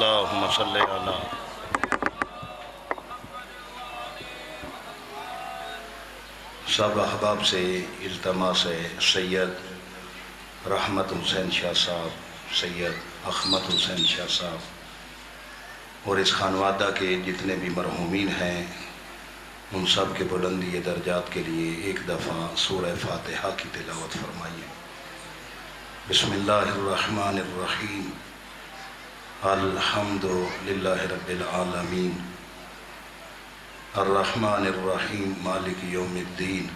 اللہم صلی علی سب احباب سے التماس ہے سید رحمت حسین شاہ صاحب، سید احمد حسین شاہ صاحب اور اس خانوادہ کے جتنے بھی مرحومین ہیں ان سب کے بلندی درجات کے لیے ایک دفعہ سورہ فاتحہ کی تلاوت فرمائیے۔ بسم اللہ الرحمن الرحیم، الحمد للہ رب العالمین، الرحمن الرحیم، مالک یوم الدین،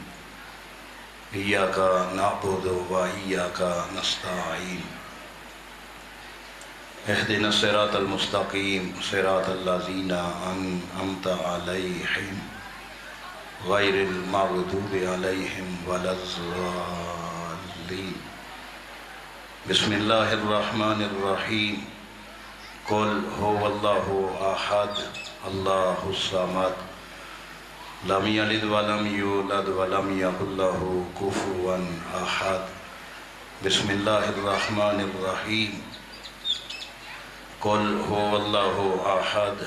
ایاک نعبد و ایاک نستعین، اہدنا الصراط المستقیم، صراط الذین انعمت علیہم غیر المغضوب علیہم ولا الضالین۔ بسم اللہ الرحمن الرحیم، قل هو اللہ احد اللہ الصمد لم یلد ولم یولد ولم یکن لہ کفوا احد۔ بسم اللہ الرحمن الرحیم، قل هو اللہ احد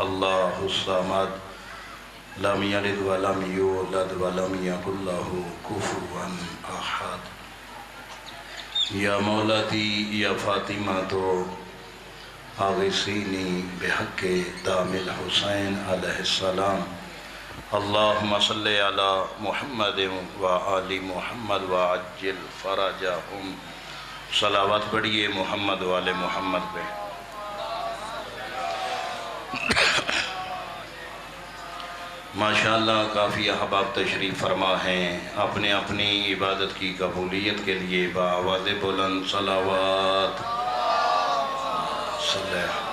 اللہ الصمد لم یلد ولم یولد ولم یکن لہ کفوا احد۔ یا مولاتی یا فاطمہ تو آغثینی بحق دام الحسین علیہ السلام، اللہم صلی علی محمد و آل محمد و عجل فرجہم۔ صلوات پڑھیے محمد و آل محمد پہ۔ ماشاءاللہ کافی احباب تشریف فرما ہیں، اپنے اپنی عبادت کی قبولیت کے لیے بآواز بلند صلوات صلی اللہ۔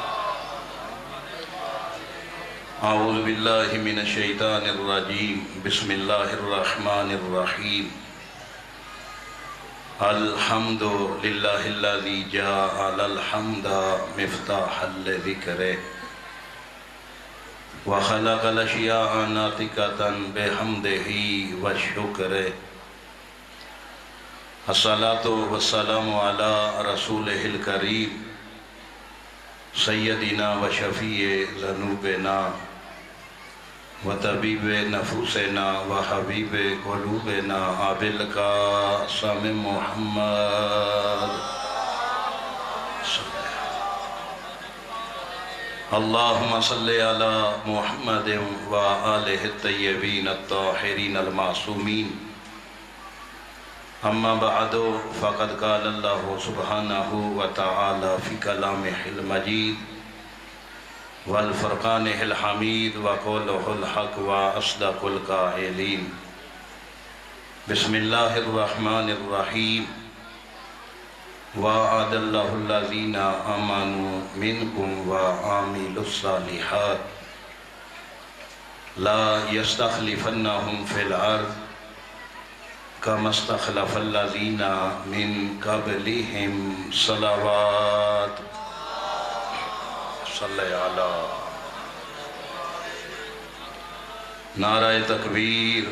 اعوذ باللہ من الشیطان الرجیم، بسم اللہ الرحمن الرحیم، الحمد للہ الذی جعل الحمد مفتاحا لذکرہ وخلق الاشیاء ناطقۃ بحمدہ وشکرہ۔ الصلاۃ والسلام علی رسولہ الکریم سیدنا و شفیع ذنوبنا و طبیب نفوسنا و حبیب قلوبنا ابی القاسم محمد۔ اللہم صلی علی محمد و آلہ الطیبین الطاہرین المعصومین۔ اما بعد فقد قال اللہ سبحانہ وتعالی فی کلامہ المجید والفرقانہ الحمید وقولہ الحق واصدق القائلین۔ بسم اللہ الرحمن الرحیم، وعد اللہ الذین آمنوا منکم وعملوا الصالحات لا یستخلفنہم فی الارض کما استخلف الذین من قبلہم۔ صلوات صلی علی۔ نعرہ تکبیر۔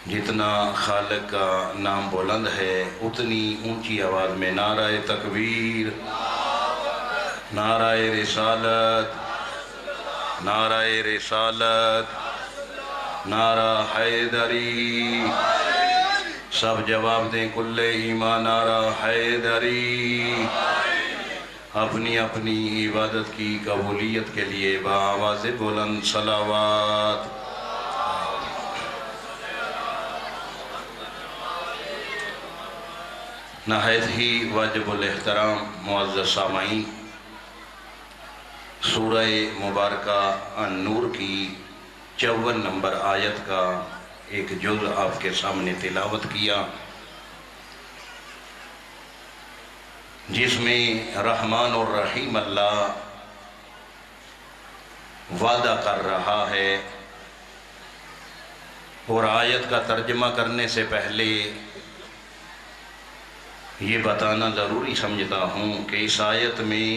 جتنا خالق کا نام بلند ہے اتنی اونچی آواز میں نعرہ تکبیر، نعرہ رسالت، نعرہ رسالت، نعرہ حیدری۔ سب جواب دیں کل ایمان نعرہ حیدری۔ اپنی اپنی عبادت کی قبولیت کے لیے بآواز بلند صلوات۔ نہایت ہی واجب الاحترام معزز سامعین، سورہ مبارکہ النور کی 54 نمبر آیت کا ایک جز آپ کے سامنے تلاوت کیا، جس میں رحمان اور رحیم اللہ وعدہ کر رہا ہے، اور آیت کا ترجمہ کرنے سے پہلے یہ بتانا ضروری سمجھتا ہوں کہ اس آیت میں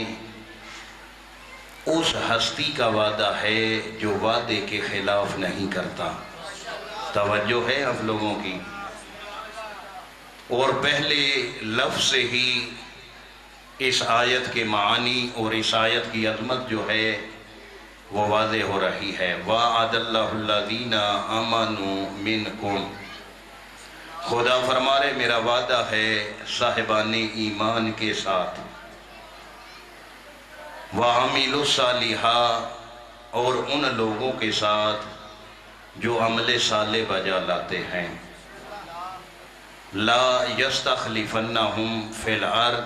اس ہستی کا وعدہ ہے جو وعدے کے خلاف نہیں کرتا۔ توجہ ہے آپ لوگوں کی؟ اور پہلے لفظ سے ہی اس آیت کے معانی اور اس آیت کی عظمت جو ہے وہ واضح ہو رہی ہے۔ وَعَدَ اللَّهُ الَّذِينَ آمَنُوا مِنْكُمْ، خدا فرما رہے میرا وعدہ ہے صاحبان ایمان کے ساتھ، وَعَمِلُوا الصَّالِحَاتِ، اور ان لوگوں کے ساتھ جو عمل صالح بجا لاتے ہیں، لا يستخلفنہم فی الارض،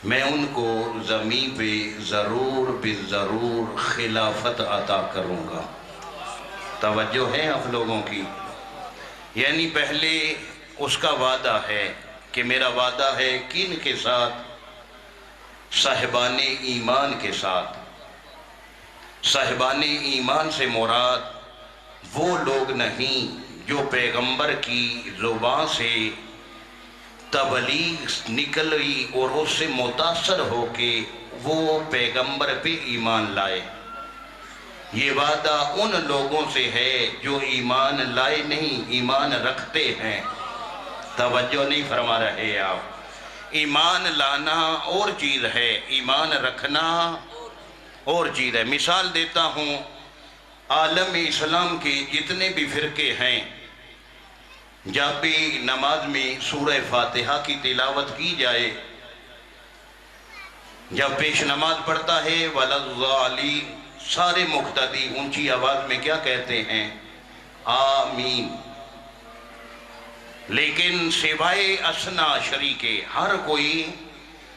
میں ان کو زمین پہ ضرور بالضرور خلافت عطا کروں گا۔ توجہ ہے آپ لوگوں کی، یعنی پہلے اس کا وعدہ ہے کہ میرا وعدہ ہے کن کے ساتھ؟ صاحبان ایمان کے ساتھ۔ صاحبان ایمان سے مراد وہ لوگ نہیں جو پیغمبر کی زبان سے تبلیغ نکلی اور اس سے متاثر ہو کے وہ پیغمبر پہ ایمان لائے۔ یہ وعدہ ان لوگوں سے ہے جو ایمان لائے نہیں، ایمان رکھتے ہیں۔ توجہ نہیں فرما رہے آپ، ایمان لانا اور چیز ہے، ایمان رکھنا اور چیز ہے۔ مثال دیتا ہوں، عالم اسلام کے جتنے بھی فرقے ہیں، جب بھی نماز میں سورہ فاتحہ کی تلاوت کی جائے، جب پیش نماز پڑھتا ہے وَلَا الضَّالِّينَ، سارے مقتدی اونچی آواز میں کیا کہتے ہیں؟ آمین۔ لیکن سوائے اثنا عشری کے ہر کوئی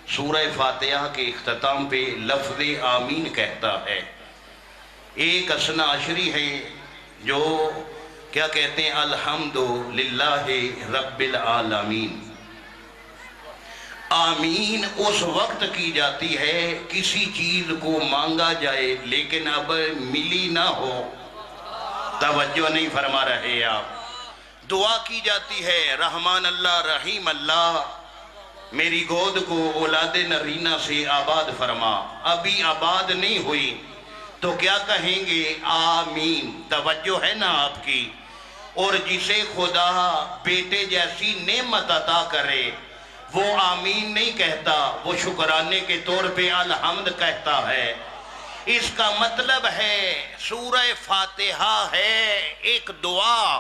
سورہ فاتحہ کے اختتام پہ لفظ آمین کہتا ہے۔ ایک اثنا عشری ہے جو کیا کہتے ہیں؟ الحمدللہ رب العالمین۔ آمین اس وقت کی جاتی ہے کسی چیز کو مانگا جائے لیکن اب ملی نہ ہو۔ توجہ نہیں فرما رہے آپ، دعا کی جاتی ہے رحمان اللہ رحیم اللہ میری گود کو اولاد نرینہ سے آباد فرما، ابھی آباد نہیں ہوئی تو کیا کہیں گے؟ آمین۔ توجہ ہے نا آپ کی؟ اور جسے خدا بیٹے جیسی نعمت عطا کرے وہ آمین نہیں کہتا، وہ شکرانے کے طور پہ الحمد کہتا ہے۔ اس کا مطلب ہے سورہ فاتحہ ہے ایک دعا۔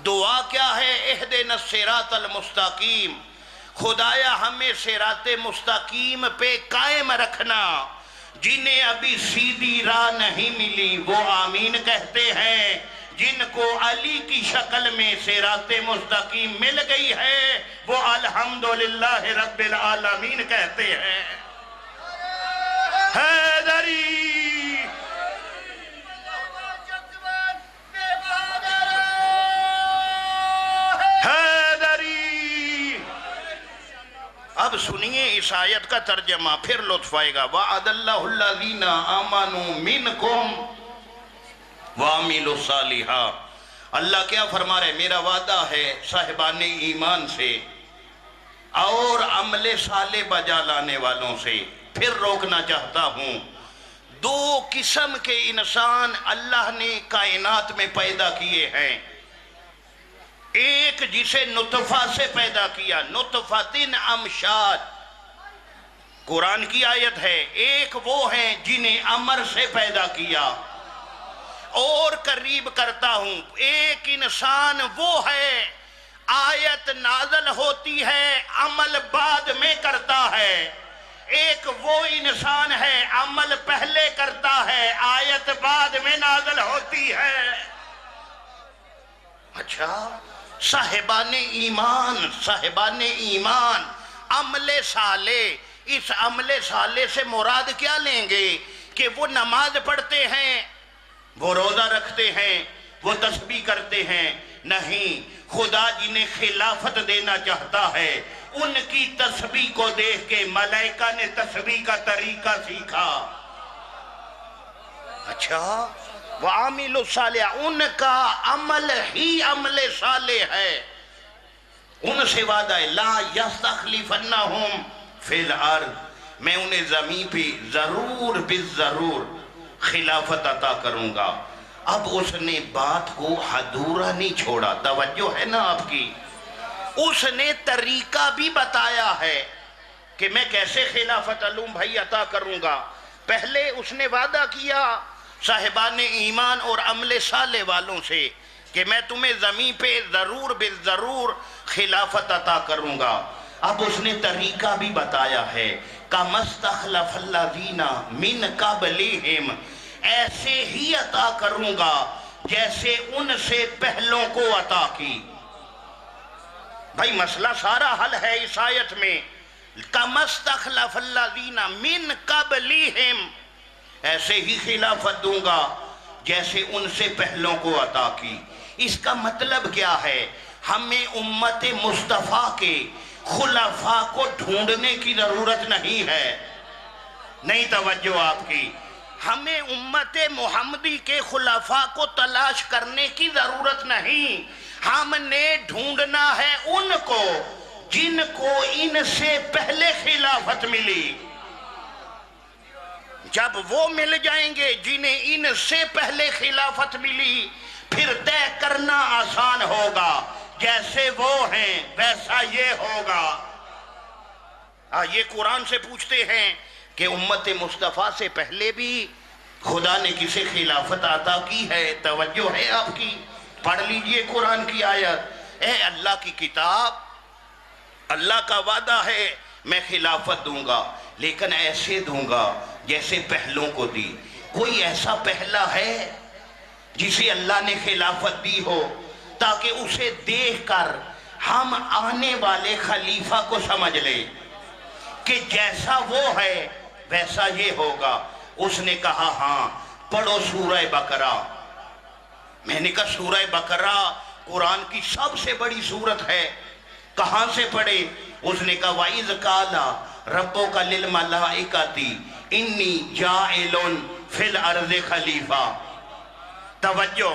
دعا کیا ہے؟ اہدنا الصراط المستقیم، خدایا ہمیں صراط مستقیم پہ قائم رکھنا۔ جنہیں ابھی سیدھی راہ نہیں ملی وہ آمین کہتے ہیں، جن کو علی کی شکل میں صراط مستقیم مل گئی ہے وہ الحمدللہ رب العالمین کہتے ہیں۔ حیدری حیدری۔ اب سنیے اس آیت کا ترجمہ، پھر لطف آئے گا۔ وَعَدَ اللَّهُ الَّذِينَ آمَنُوا مِنْكُمْ وَعَمِلُوا الصَّالِحَاتِ، اللہ کیا فرما رہے؟ میرا وعدہ ہے صاحبان ایمان سے اور عمل صالح بجا لانے والوں سے۔ پھر روکنا چاہتا ہوں، دو قسم کے انسان اللہ نے کائنات میں پیدا کیے ہیں۔ ایک جسے نطفہ سے پیدا کیا، نطفۃ امشاج، قرآن کی آیت ہے۔ ایک وہ ہیں جنہیں امر سے پیدا کیا۔ اور قریب کرتا ہوں، ایک انسان وہ ہے آیت نازل ہوتی ہے عمل بعد میں کرتا ہے۔ ایک وہ انسان ہے عمل پہلے کرتا ہے آیت بعد میں نازل ہوتی ہے۔ اچھا، صاحبان ایمان عمل صالح، اس عمل صالح سے مراد کیا لیں گے؟ کہ وہ نماز پڑھتے ہیں، وہ روزہ رکھتے ہیں، وہ تسبیح کرتے ہیں؟ نہیں، خدا جنہیں خلافت دینا چاہتا ہے ان کی تسبیح کو دیکھ کے ملائکہ نے تسبیح کا طریقہ سیکھا۔ اچھا، وَعَامِلُوا الصَّالِحَاتِ، ان کا عمل ہی عمل صالح ہے۔ ان سے وعدہ ہے لا يَسْتَخْلِفَنَّهُمْ فِي الْأَرْضِ، میں انہیں زمین پہ ضرور بالضرور خلافت عطا کروں گا۔ اب اس نے بات کو ادھورا نہیں چھوڑا، توجہ ہے نا آپ کی؟ اس نے طریقہ بھی بتایا ہے کہ میں کیسے خلافت علوم بھائی عطا کروں گا؟ پہلے اس نے وعدہ کیا صاحبان ایمان اور عمل صالح والوں سے کہ میں تمہیں زمین پہ ضرور بالضرور خلافت عطا کروں گا۔ اب اس نے طریقہ بھی بتایا ہے، کَمَا اسْتَخْلَفَ الَّذِينَ مِن قَبْلِهِمْ، ایسے ہی عطا کروں گا جیسے ان سے پہلوں کو عطا کی۔ بھائی مسئلہ سارا حل ہے اس آیت میں، کَمَا اسْتَخْلَفَ الَّذِينَ مِن قَبْلِهِمْ، ایسے ہی خلافت دوں گا جیسے ان سے پہلوں کو عطا کی۔ اس کا مطلب کیا ہے؟ ہمیں امت مصطفیٰ کے خلفاء کو ڈھونڈنے کی ضرورت نہیں ہے۔ نہیں توجہ آپ کی، ہمیں امت محمدی کے خلفاء کو تلاش کرنے کی ضرورت نہیں، ہم نے ڈھونڈنا ہے ان کو جن کو ان سے پہلے خلافت ملی۔ جب وہ مل جائیں گے جنہیں ان سے پہلے خلافت ملی، پھر طے کرنا آسان ہوگا، جیسے وہ ہیں ویسا یہ ہوگا۔ یہ قرآن سے پوچھتے ہیں کہ امت مصطفیٰ سے پہلے بھی خدا نے کسے خلافت عطا کی ہے؟ توجہ ہے آپ کی؟ پڑھ لیجئے قرآن کی آیت۔ اے اللہ کی کتاب، اللہ کا وعدہ ہے میں خلافت دوں گا، لیکن ایسے دوں گا جیسے پہلوں کو دی۔ کوئی ایسا پہلا ہے جسے اللہ نے خلافت دی ہو تاکہ اسے دیکھ کر ہم آنے والے خلیفہ کو سمجھ لیں کہ جیسا وہ ہے ویسا یہ ہوگا؟ اس نے کہا ہاں پڑھو سورہ بقرہ۔ میں نے کہا سورہ بقرہ قرآن کی سب سے بڑی سورت ہے، کہاں سے پڑھے؟ اس نے کہا وَإِذْ قَالَ رَبُّكَ لِلْمَلَائِكَةِ إِنِّي جَاعِلٌ فِي الْأَرْضِ خَلِيفَةً۔ توجہ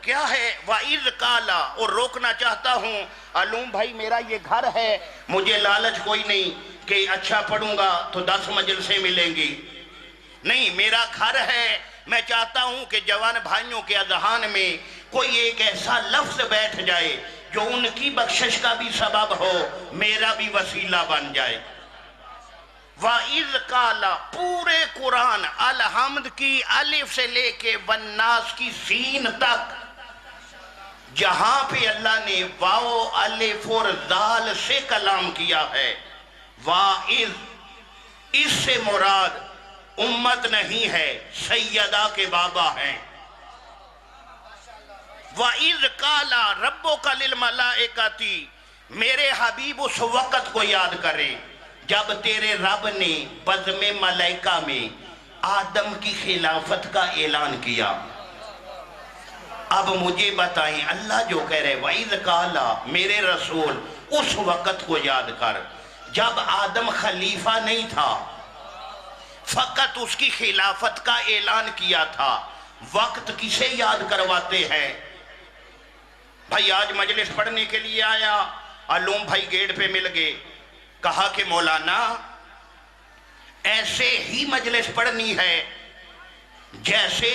کیا ہے؟ وَإِذْ قَالَ، اور روکنا چاہتا ہوں علوم بھائی میرا یہ گھر ہے، مجھے لالچ کوئی نہیں کہ اچھا پڑھوں گا تو 10 مجلسیں ملیں گی، نہیں، میرا گھر ہے، میں چاہتا ہوں کہ جوان بھائیوں کے اذہان میں کوئی ایک ایسا لفظ بیٹھ جائے جو ان کی بخشش کا بھی سبب ہو، میرا بھی وسیلہ بن جائے۔ وَإِذْ قَالَ، پورے قرآن الحمد کی الف سے لے کے والناس کی سین تک جہاں پہ اللہ نے واو الف اور دال سے کلام کیا ہے، وَإِذْ، اس سے مراد امت نہیں ہے، سیدہ کے بابا ہیں۔ وَإِذْ قَالَ رَبُّكَ لِلْمَلَائِكَةِ، میرے حبیب اس وقت کو یاد کریں جب تیرے رب نے بزم ملائکہ میں آدم کی خلافت کا اعلان کیا۔ اب مجھے بتائیں، اللہ جو کہہ رہے وَإِذْ قَالَ، میرے رسول اس وقت کو یاد کر جب آدم خلیفہ نہیں تھا، فقط اس کی خلافت کا اعلان کیا تھا۔ وقت کسے یاد کرواتے ہیں؟ بھائی آج مجلس پڑھنے کے لیے آیا، علوم بھائی گیٹ پہ مل گئے، کہا کہ مولانا ایسے ہی مجلس پڑھنی ہے جیسے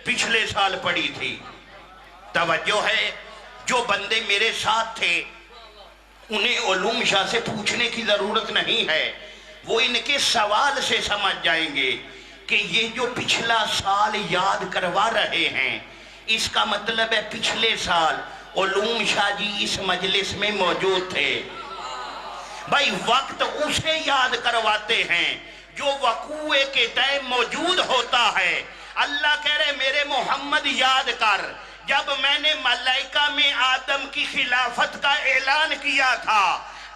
پچھلے سال پڑھی تھی۔ توجہ ہے، جو بندے میرے ساتھ تھے انہیں علوم شاہ سے پوچھنے کی ضرورت نہیں ہے، وہ ان کے سوال سے سمجھ جائیں گے کہ یہ جو پچھلا سال یاد کروا رہے ہیں اس کا مطلب ہے پچھلے سال علوم شاہ جی اس مجلس میں موجود تھے۔ بھائی وقت اسے یاد کرواتے ہیں جو وقوع کے ٹائم موجود ہوتا ہے۔ اللہ کہہ رہے میرے محمد یاد کر جب میں نے ملائکہ میں آدم کی خلافت کا اعلان کیا تھا،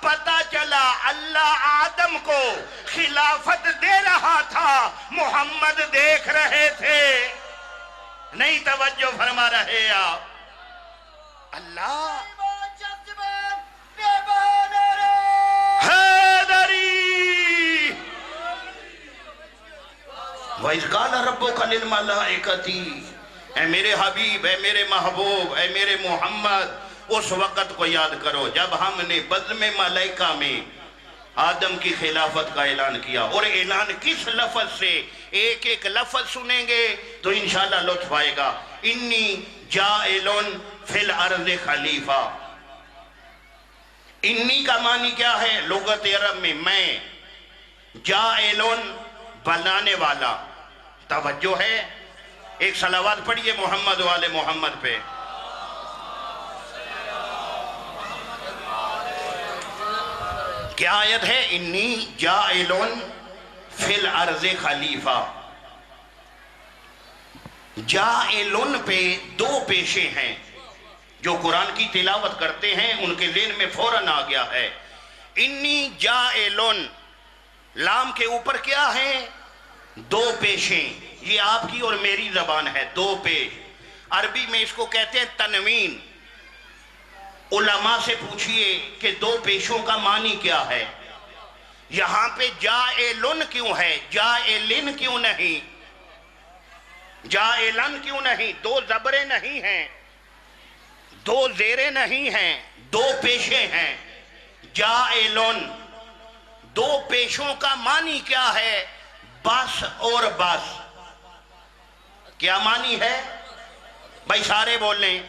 پتہ چلا اللہ آدم کو خلافت دے رہا تھا، محمد دیکھ رہے تھے۔ نہیں توجہ فرما رہے آپ؟ اللہ وَإِذْ قَالَ رَبُّكَ لِلْمَلَائِكَةِ، اے میرے حبیب، اے میرے محبوب، اے میرے محمد اس وقت کو یاد کرو جب ہم نے بزم ملائکہ میں آدم کی خلافت کا اعلان کیا۔ اور اعلان کس لفظ سے؟ ایک ایک لفظ سنیں گے تو انشاءاللہ لطف آئے گا۔ انی جائلن فی الارض خلیفہ۔ انی کا معنی کیا ہے لغت عرب میں؟ میں، جاعلن بنانے والا. توجہ ہے. ایک صلوات پڑھیے محمد والے محمد پہ. کیا آیت ہے؟ انی جاعلن فی الارض خلیفہ. جاعلن پہ دو پیشے ہیں. جو قرآن کی تلاوت کرتے ہیں ان کے ذہن میں فوراً آ گیا ہے. انی جاعلن، لام کے اوپر کیا ہے؟ دو پیشیں. یہ آپ کی اور میری زبان ہے، دو پیش. عربی میں اس کو کہتے ہیں تنوین. علماء سے پوچھئے کہ دو پیشوں کا معنی کیا ہے. یہاں پہ جاعلن کیوں ہے؟ جاعلن کیوں نہیں؟ جاعلن کیوں نہیں؟ دو زبریں نہیں ہیں، دو زیریں نہیں ہیں، دو پیشیں ہیں. جاعلن. دو پیشوں کا معنی کیا ہے؟ بس اور بس. کیا معنی ہے بھائی؟ سارے بول لیں.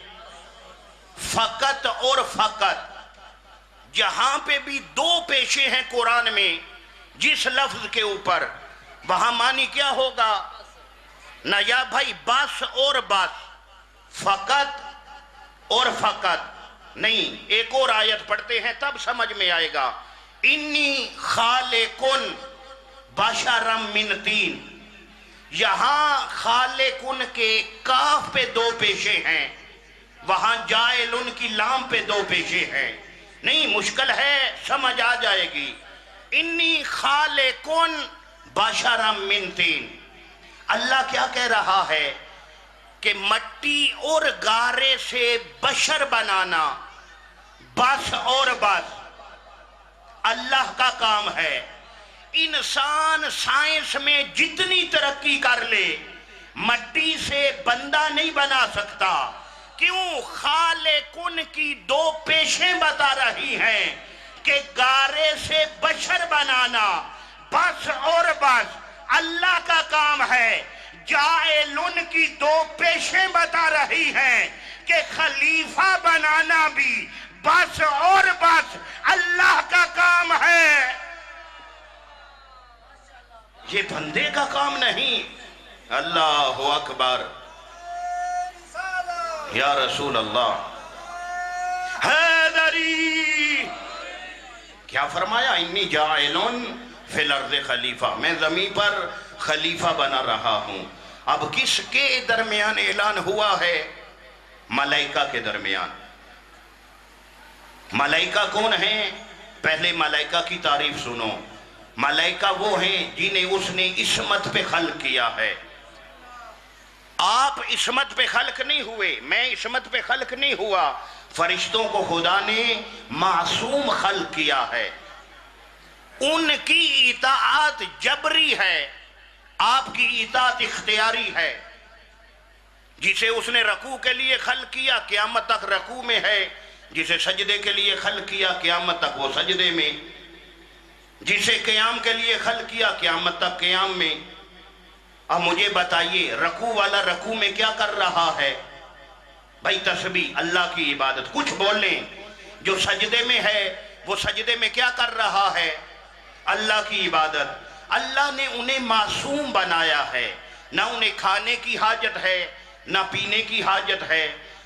فقط اور فقط. جہاں پہ بھی دو پیشے ہیں قرآن میں جس لفظ کے اوپر، وہاں معنی کیا ہوگا؟ نہ یا بھائی بس اور بس، فقط اور فقط نہیں. ایک اور آیت پڑھتے ہیں تب سمجھ میں آئے گا. انی خالقن بشرا من طین. یہاں خالقن کے کاف پہ دو پیشے ہیں، وہاں جاعلن کی لام پہ دو پیشے ہیں. نہیں مشکل ہے، سمجھ آ جائے گی. انی خالقن بشرا من طین. اللہ کیا کہہ رہا ہے کہ مٹی اور گارے سے بشر بنانا بس اور بس اللہ کا کام ہے. انسان سائنس میں جتنی ترقی کر لے مٹی سے بندہ نہیں بنا سکتا. کیوں؟ خالقن کی دو پیشیں بتا رہی ہیں کہ گارے سے بشر بنانا بس اور بس اللہ کا کام ہے. جاعلن کی دو پیشیں بتا رہی ہیں کہ خلیفہ بنانا بھی بس اور بس اللہ کا کام ہے. یہ بندے کا کام نہیں. اللہ اکبر یا رسول اللہ. حیدری کیا فرمایا؟ انی جاعلن فی الارض خلیفہ. میں زمین پر خلیفہ بنا رہا ہوں. اب کس کے درمیان اعلان ہوا ہے؟ ملائکہ کے درمیان. ملائکہ کون ہیں؟ پہلے ملائکہ کی تعریف سنو. ملائکہ وہ ہیں جنہیں اس نے عصمت پہ خلق کیا ہے. آپ عصمت پہ خلق نہیں ہوئے، میں عصمت پہ خلق نہیں ہوا. فرشتوں کو خدا نے معصوم خلق کیا ہے. ان کی اطاعت جبری ہے، آپ کی اطاعت اختیاری ہے. جسے اس نے رکوع کے لیے خلق کیا قیامت تک رکوع میں ہے، جسے سجدے کے لیے خلق کیا قیامت تک وہ سجدے میں، جسے قیام کے لیے خلق کیا قیامت تک قیام میں. اب مجھے بتائیے رکوع والا رکوع میں کیا کر رہا ہے؟ بھائی تسبیح، اللہ کی عبادت. کچھ بولیں. جو سجدے میں ہے وہ سجدے میں کیا کر رہا ہے؟ اللہ کی عبادت. اللہ نے انہیں معصوم بنایا ہے. نہ انہیں کھانے کی حاجت ہے نہ پینے کی حاجت ہے.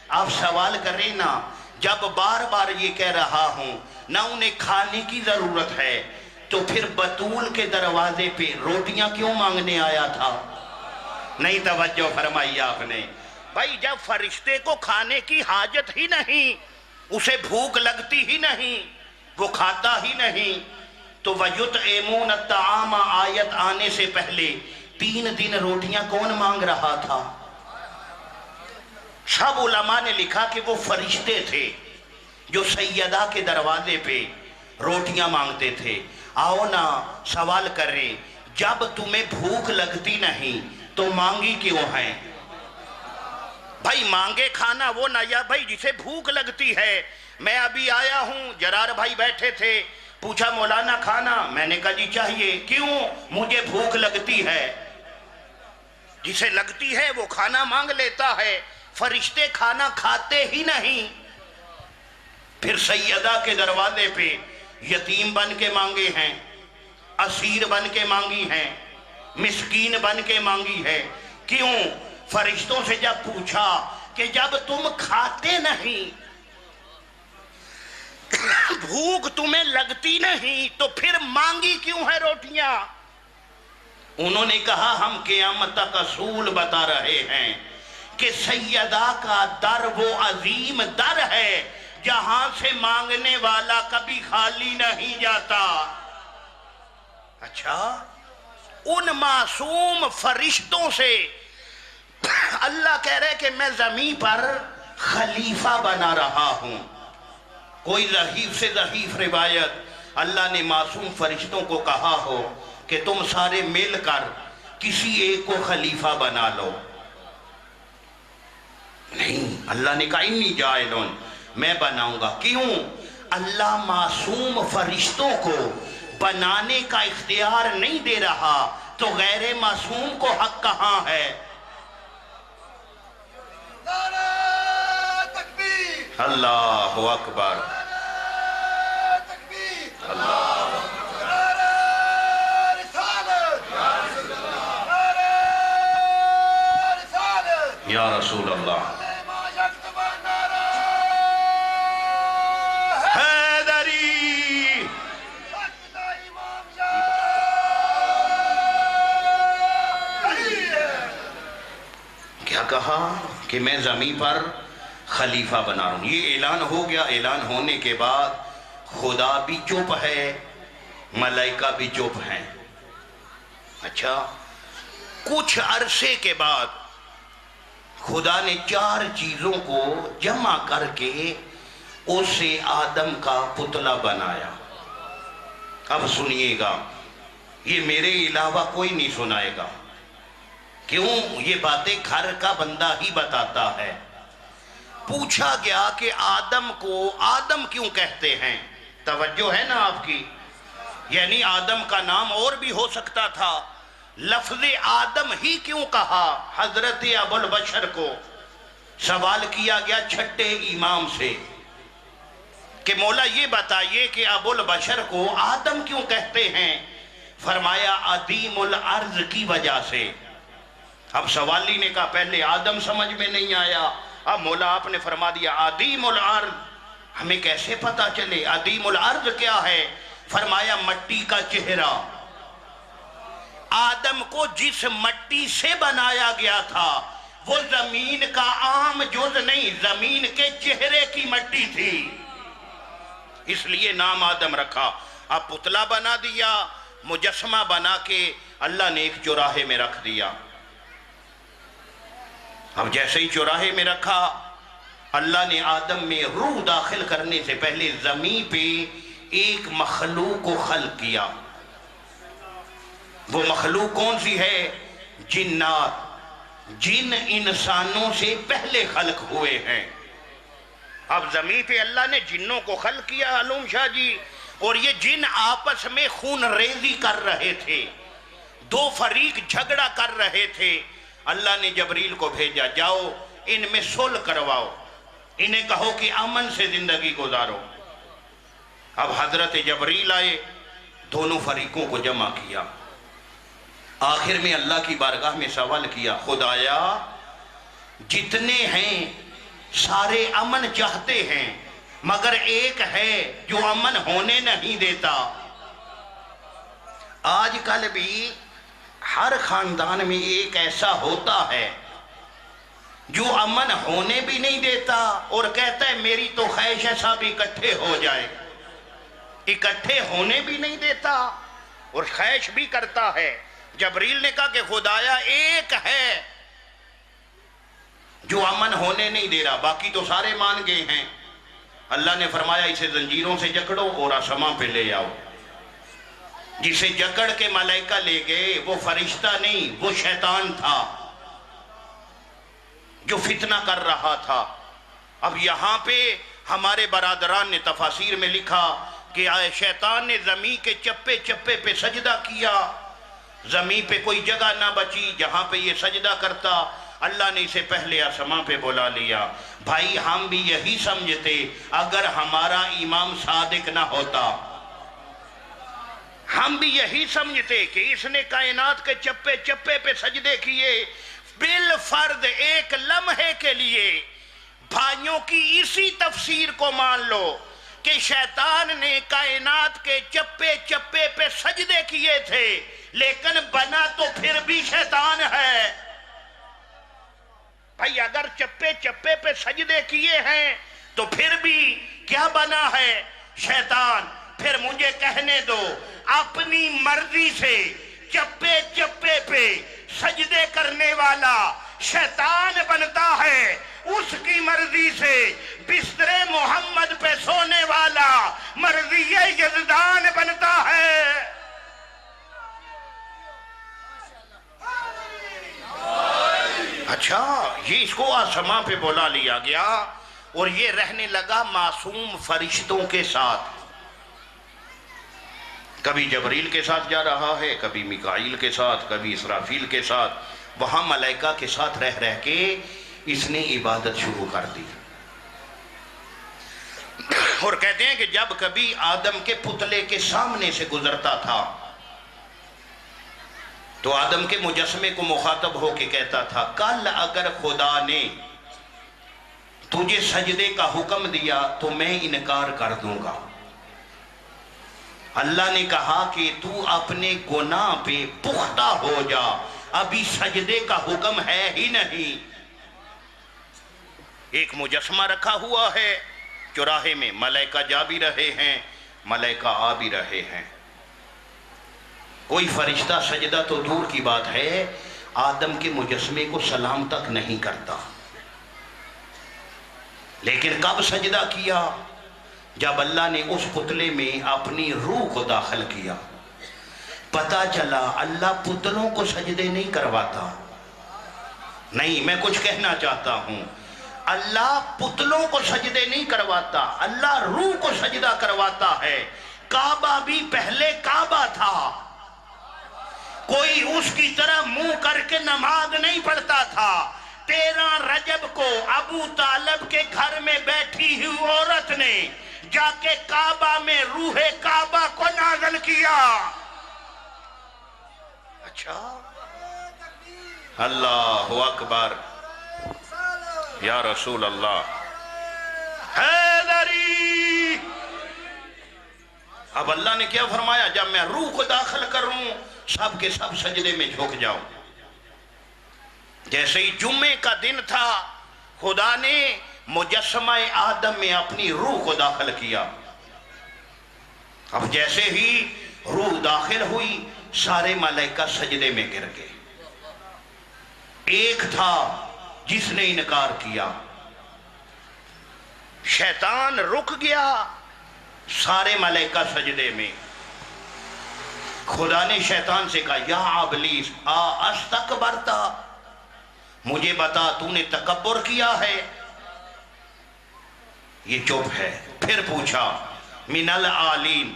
آپ سوال کریں نا، جب بار بار یہ کہہ رہا ہوں نہ انہیں کھانے کی ضرورت ہے تو پھر بطول کے دروازے پہ روٹیاں کیوں مانگنے آیا تھا؟ نہیں توجہ فرمائی آپ نے. بھائی جب فرشتے کو کھانے کی حاجت ہی نہیں، اسے بھوک لگتی ہی نہیں، وہ کھاتا ہی نہیں، تو وَيُطْعِمُونَ الطَّعَامَ آیت آنے سے پہلے 3 دن روٹیاں کون مانگ رہا تھا؟ سب علماء نے لکھا کہ وہ فرشتے تھے جو سیدہ کے دروازے پہ روٹیاں مانگتے تھے. آؤ نا سوال کریں، جب تمہیں بھوک لگتی نہیں تو مانگی کیوں ہیں؟ بھائی مانگے کھانا وہ نہ یا بھائی جسے بھوک لگتی ہے. میں ابھی آیا ہوں، جرار بھائی بیٹھے تھے، پوچھا مولانا کھانا؟ میں نے کہا جی چاہیے. کیوں؟ مجھے بھوک لگتی ہے. جسے لگتی ہے وہ کھانا مانگ لیتا ہے. فرشتے کھانا کھاتے ہی نہیں. پھر سیدہ کے دروازے پہ یتیم بن کے مانگے ہیں، اسیر بن کے مانگی ہیں، مسکین بن کے مانگی ہے۔ کیوں؟ فرشتوں سے جب پوچھا کہ جب تم کھاتے نہیں، بھوک تمہیں لگتی نہیں، تو پھر مانگی کیوں ہے روٹیاں؟ انہوں نے کہا ہم قیامت تک اصول بتا رہے ہیں کہ سیدہ کا در وہ عظیم در ہے جہاں سے مانگنے والا کبھی خالی نہیں جاتا۔ اچھا، ان معصوم فرشتوں سے اللہ کہہ رہے کہ میں زمین پر خلیفہ بنا رہا ہوں۔ کوئی ضعیف سے ضعیف روایت اللہ نے معصوم فرشتوں کو کہا ہو کہ تم سارے مل کر کسی ایک کو خلیفہ بنا لو، نہیں، اللہ نے کہا انی جاعلون، میں بناؤں گا۔ کیوں؟ اللہ معصوم فرشتوں کو بنانے کا اختیار نہیں دے رہا تو غیر معصوم کو حق کہاں ہے؟ اللہ اکبر، یا رسول اللہ، حیدری، کیا کہا کہ میں زمین پر خلیفہ بنا رہا ہوں۔ یہ اعلان ہو گیا۔ اعلان ہونے کے بعد خدا بھی چپ ہے، ملائکہ بھی چپ ہیں۔ اچھا، کچھ عرصے کے بعد خدا نے 4 چیزوں کو جمع کر کے اسے آدم کا پتلا بنایا۔ اب سنیے گا، یہ میرے علاوہ کوئی نہیں سنائے گا۔ کیوں؟ یہ باتیں گھر کا بندہ ہی بتاتا ہے۔ پوچھا گیا کہ آدم کو آدم کیوں کہتے ہیں؟ توجہ ہے نا آپ کی؟ یعنی آدم کا نام اور بھی ہو سکتا تھا، لفظ آدم ہی کیوں کہا؟ حضرت ابو البشر کو سوال کیا گیا چھٹے امام سے کہ مولا یہ بتائیے کہ ابو البشر کو آدم کیوں کہتے ہیں؟ فرمایا عظیم الارض کی وجہ سے۔ اب سوالی نے کہا پہلے آدم سمجھ میں نہیں آیا، اب مولا آپ نے فرما دیا عظیم الارض، ہمیں کیسے پتا چلے عظیم الارض کیا ہے؟ فرمایا مٹی کا چہرہ۔ آدم کو جس مٹی سے بنایا گیا تھا وہ زمین کا عام جز نہیں، زمین کے چہرے کی مٹی تھی، اس لیے نام آدم رکھا۔ اب پتلا بنا دیا، مجسمہ بنا کے اللہ نے ایک چوراہے میں رکھ دیا۔ اب جیسے ہی چوراہے میں رکھا، اللہ نے آدم میں روح داخل کرنے سے پہلے زمین پہ ایک مخلوق کو خلق کیا۔ وہ مخلوق کون سی ہے؟ جنات، جن انسانوں سے پہلے خلق ہوئے ہیں۔ اب زمین پہ اللہ نے جنوں کو خلق کیا علوم شاہ جی، اور یہ جن آپس میں خون ریزی کر رہے تھے، 2 فریق جھگڑا کر رہے تھے۔ اللہ نے جبریل کو بھیجا، جاؤ ان میں صلح کرواؤ، انہیں کہو کہ امن سے زندگی گزارو۔ اب حضرت جبریل آئے، دونوں فریقوں کو جمع کیا۔ آخر میں اللہ کی بارگاہ میں سوال کیا، خدایا جتنے ہیں سارے امن چاہتے ہیں، مگر ایک ہے جو امن ہونے نہیں دیتا۔ آج کل بھی ہر خاندان میں ایک ایسا ہوتا ہے جو امن ہونے بھی نہیں دیتا اور کہتا ہے میری تو خواہش ہے سب اکٹھے ہو جائے، اکٹھے ہونے بھی نہیں دیتا اور خواہش بھی کرتا ہے۔ جبریل نے کہا کہ خدایا ایک ہے جو امن ہونے نہیں دے رہا، باقی تو سارے مان گئے ہیں۔ اللہ نے فرمایا اسے زنجیروں سے جکڑو اور آسمان پہ لے آؤ۔ جسے جکڑ کے ملائکہ لے گئے وہ فرشتہ نہیں، وہ شیطان تھا جو فتنہ کر رہا تھا۔ اب یہاں پہ ہمارے برادران نے تفاسیر میں لکھا کہ شیطان نے زمین کے چپے چپے پہ سجدہ کیا، زمین پہ کوئی جگہ نہ بچی جہاں پہ یہ سجدہ کرتا۔ اللہ نے اسے پہلے آسمان پہ بلا لیا۔ بھائی ہم بھی یہی سمجھتے اگر ہمارا امام صادق نہ ہوتا، ہم بھی یہی سمجھتے کہ اس نے کائنات کے چپے چپے پہ سجدے کیے، بالفرد ایک لمحے کے لیے بھائیوں کی اسی تفسیر کو مان لو کہ شیطان نے کائنات کے چپے چپے پہ سجدے کیے تھے، لیکن بنا تو پھر بھی شیطان ہے۔ بھائی اگر چپے چپے پہ سجدے کیے ہیں تو پھر بھی کیا بنا ہے؟ شیطان۔ پھر مجھے کہنے دو، اپنی مرضی سے چپے چپے پہ سجدے کرنے والا شیطان بنتا ہے، اس کی مرضی سے بستر محمد پہ سونے والا مرضی یزدان بنتا ہے۔ اچھا، یہ اس کو آسمان پہ بلا لیا گیا اور یہ رہنے لگا معصوم فرشتوں کے ساتھ۔ کبھی جبریل کے ساتھ جا رہا ہے، کبھی میکائیل کے ساتھ، کبھی اسرافیل کے ساتھ، وہاں ملائکہ کے ساتھ رہ رہ کے اس نے عبادت شروع کر دی۔ اور کہتے ہیں کہ جب کبھی آدم کے پتلے کے سامنے سے گزرتا تھا تو آدم کے مجسمے کو مخاطب ہو کے کہتا تھا، کل اگر خدا نے تجھے سجدے کا حکم دیا تو میں انکار کر دوں گا۔ اللہ نے کہا کہ تو اپنے گناہ پہ پختہ ہو جا، ابھی سجدے کا حکم ہے ہی نہیں۔ ایک مجسمہ رکھا ہوا ہے چوراہے میں، ملائکہ جا بھی رہے ہیں، ملائکہ آ بھی رہے ہیں، کوئی فرشتہ سجدہ تو دور کی بات ہے آدم کے مجسمے کو سلام تک نہیں کرتا۔ لیکن کب سجدہ کیا؟ جب اللہ نے اس پتلے میں اپنی روح کو داخل کیا۔ پتا چلا اللہ پتلوں کو سجدے نہیں کرواتا۔ نہیں، میں کچھ کہنا چاہتا ہوں، اللہ پتلوں کو سجدے نہیں کرواتا، اللہ روح کو سجدہ کرواتا ہے۔ کعبہ بھی پہلے کعبہ تھا، کوئی اس کی طرح منہ کر کے نماز نہیں پڑھتا تھا۔ 13 رجب کو ابو طالب کے گھر میں بیٹھی ہوئی عورت نے جا کے کعبہ میں روح کعبہ کو نازل کیا۔ اچھا، اللہ اکبر، یا رسول اللہ، حیدری۔ اب اللہ نے کیا فرمایا؟ جب میں روح کو داخل کروں سب کے سب سجدے میں جھک جاؤ۔ جیسے ہی جمعے کا دن تھا، خدا نے مجسمہ آدم میں اپنی روح کو داخل کیا۔ اب جیسے ہی روح داخل ہوئی سارے ملائکہ سجدے میں گر گئے۔ ایک تھا جس نے انکار کیا، شیطان رک گیا، سارے ملائکہ سجدے میں۔ خدا نے شیطان سے کہا، یا ابلیس استکبرتا، مجھے بتا تو نے تکبر کیا ہے؟ یہ چپ ہے۔ پھر پوچھا، من العالین،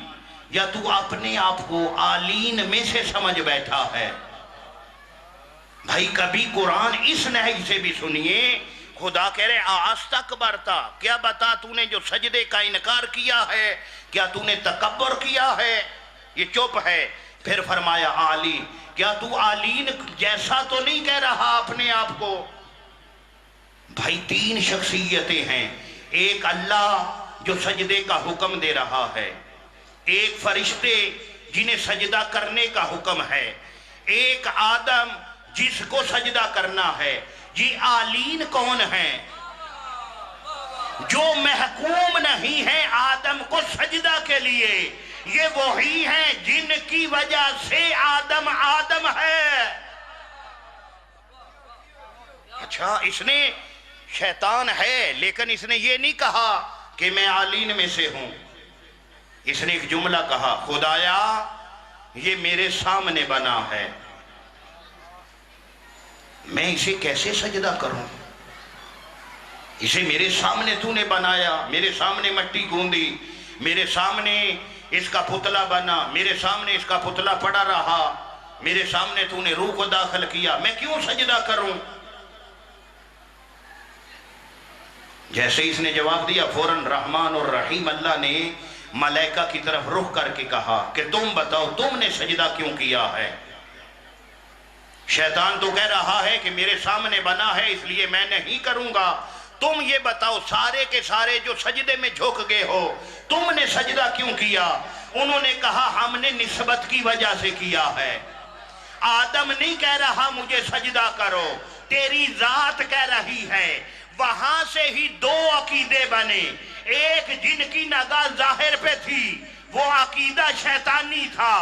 یا تو اپنے آپ کو عالین میں سے سمجھ بیٹھا ہے؟ بھائی کبھی قرآن اس نحو سے بھی سنیے، خدا کہہ رہے استکبرتا، کیا بتا تو نے جو سجدے کا انکار کیا ہے، کیا تو نے تکبر کیا ہے؟ یہ چپ ہے۔ پھر فرمایا عالین، کیا تو عالین جیسا تو نہیں کہہ رہا اپنے آپ کو؟ بھائی 3 شخصیتیں ہیں، ایک اللہ جو سجدے کا حکم دے رہا ہے، ایک فرشتے جنہیں سجدہ کرنے کا حکم ہے، ایک آدم جس کو سجدہ کرنا ہے۔ یہ عالین کون ہیں؟ جو محکوم نہیں ہیں آدم کو سجدہ کے لیے، یہ وہی ہیں جن کی وجہ سے آدم آدم ہے۔ اچھا، اس نے شیطان ہے لیکن اس نے یہ نہیں کہا کہ میں عالین میں سے ہوں۔ اس نے ایک جملہ کہا، خدایا یہ میرے سامنے بنا ہے، میں اسے کیسے سجدہ کروں؟ اسے میرے سامنے تو نے بنایا، میرے سامنے مٹی گوندی، میرے سامنے اس کا پتلا بنا، میرے سامنے اس کا پتلا پڑا رہا، میرے سامنے تو نے روح کو داخل کیا، میں کیوں سجدہ کروں؟ جیسے اس نے جواب دیا، فوراً رحمان اور رحیم اللہ نے ملائکہ کی طرف رخ کر کے کہا کہ تم بتاؤ تم نے سجدہ کیوں کیا ہے؟ شیطان تو کہہ رہا ہے کہ میرے سامنے بنا ہے اس لیے میں نہیں کروں گا، تم یہ بتاؤ سارے کے سارے جو سجدے میں جھک گئے ہو تم نے سجدہ کیوں کیا؟ انہوں نے کہا ہم نے نسبت کی وجہ سے کیا ہے، آدم نہیں کہہ رہا مجھے سجدہ کرو، تیری ذات کہہ رہی ہے۔ وہاں سے ہی دو عقیدے بنے، ایک جن کی نگاہ ظاہر پہ تھی وہ عقیدہ شیطانی تھا،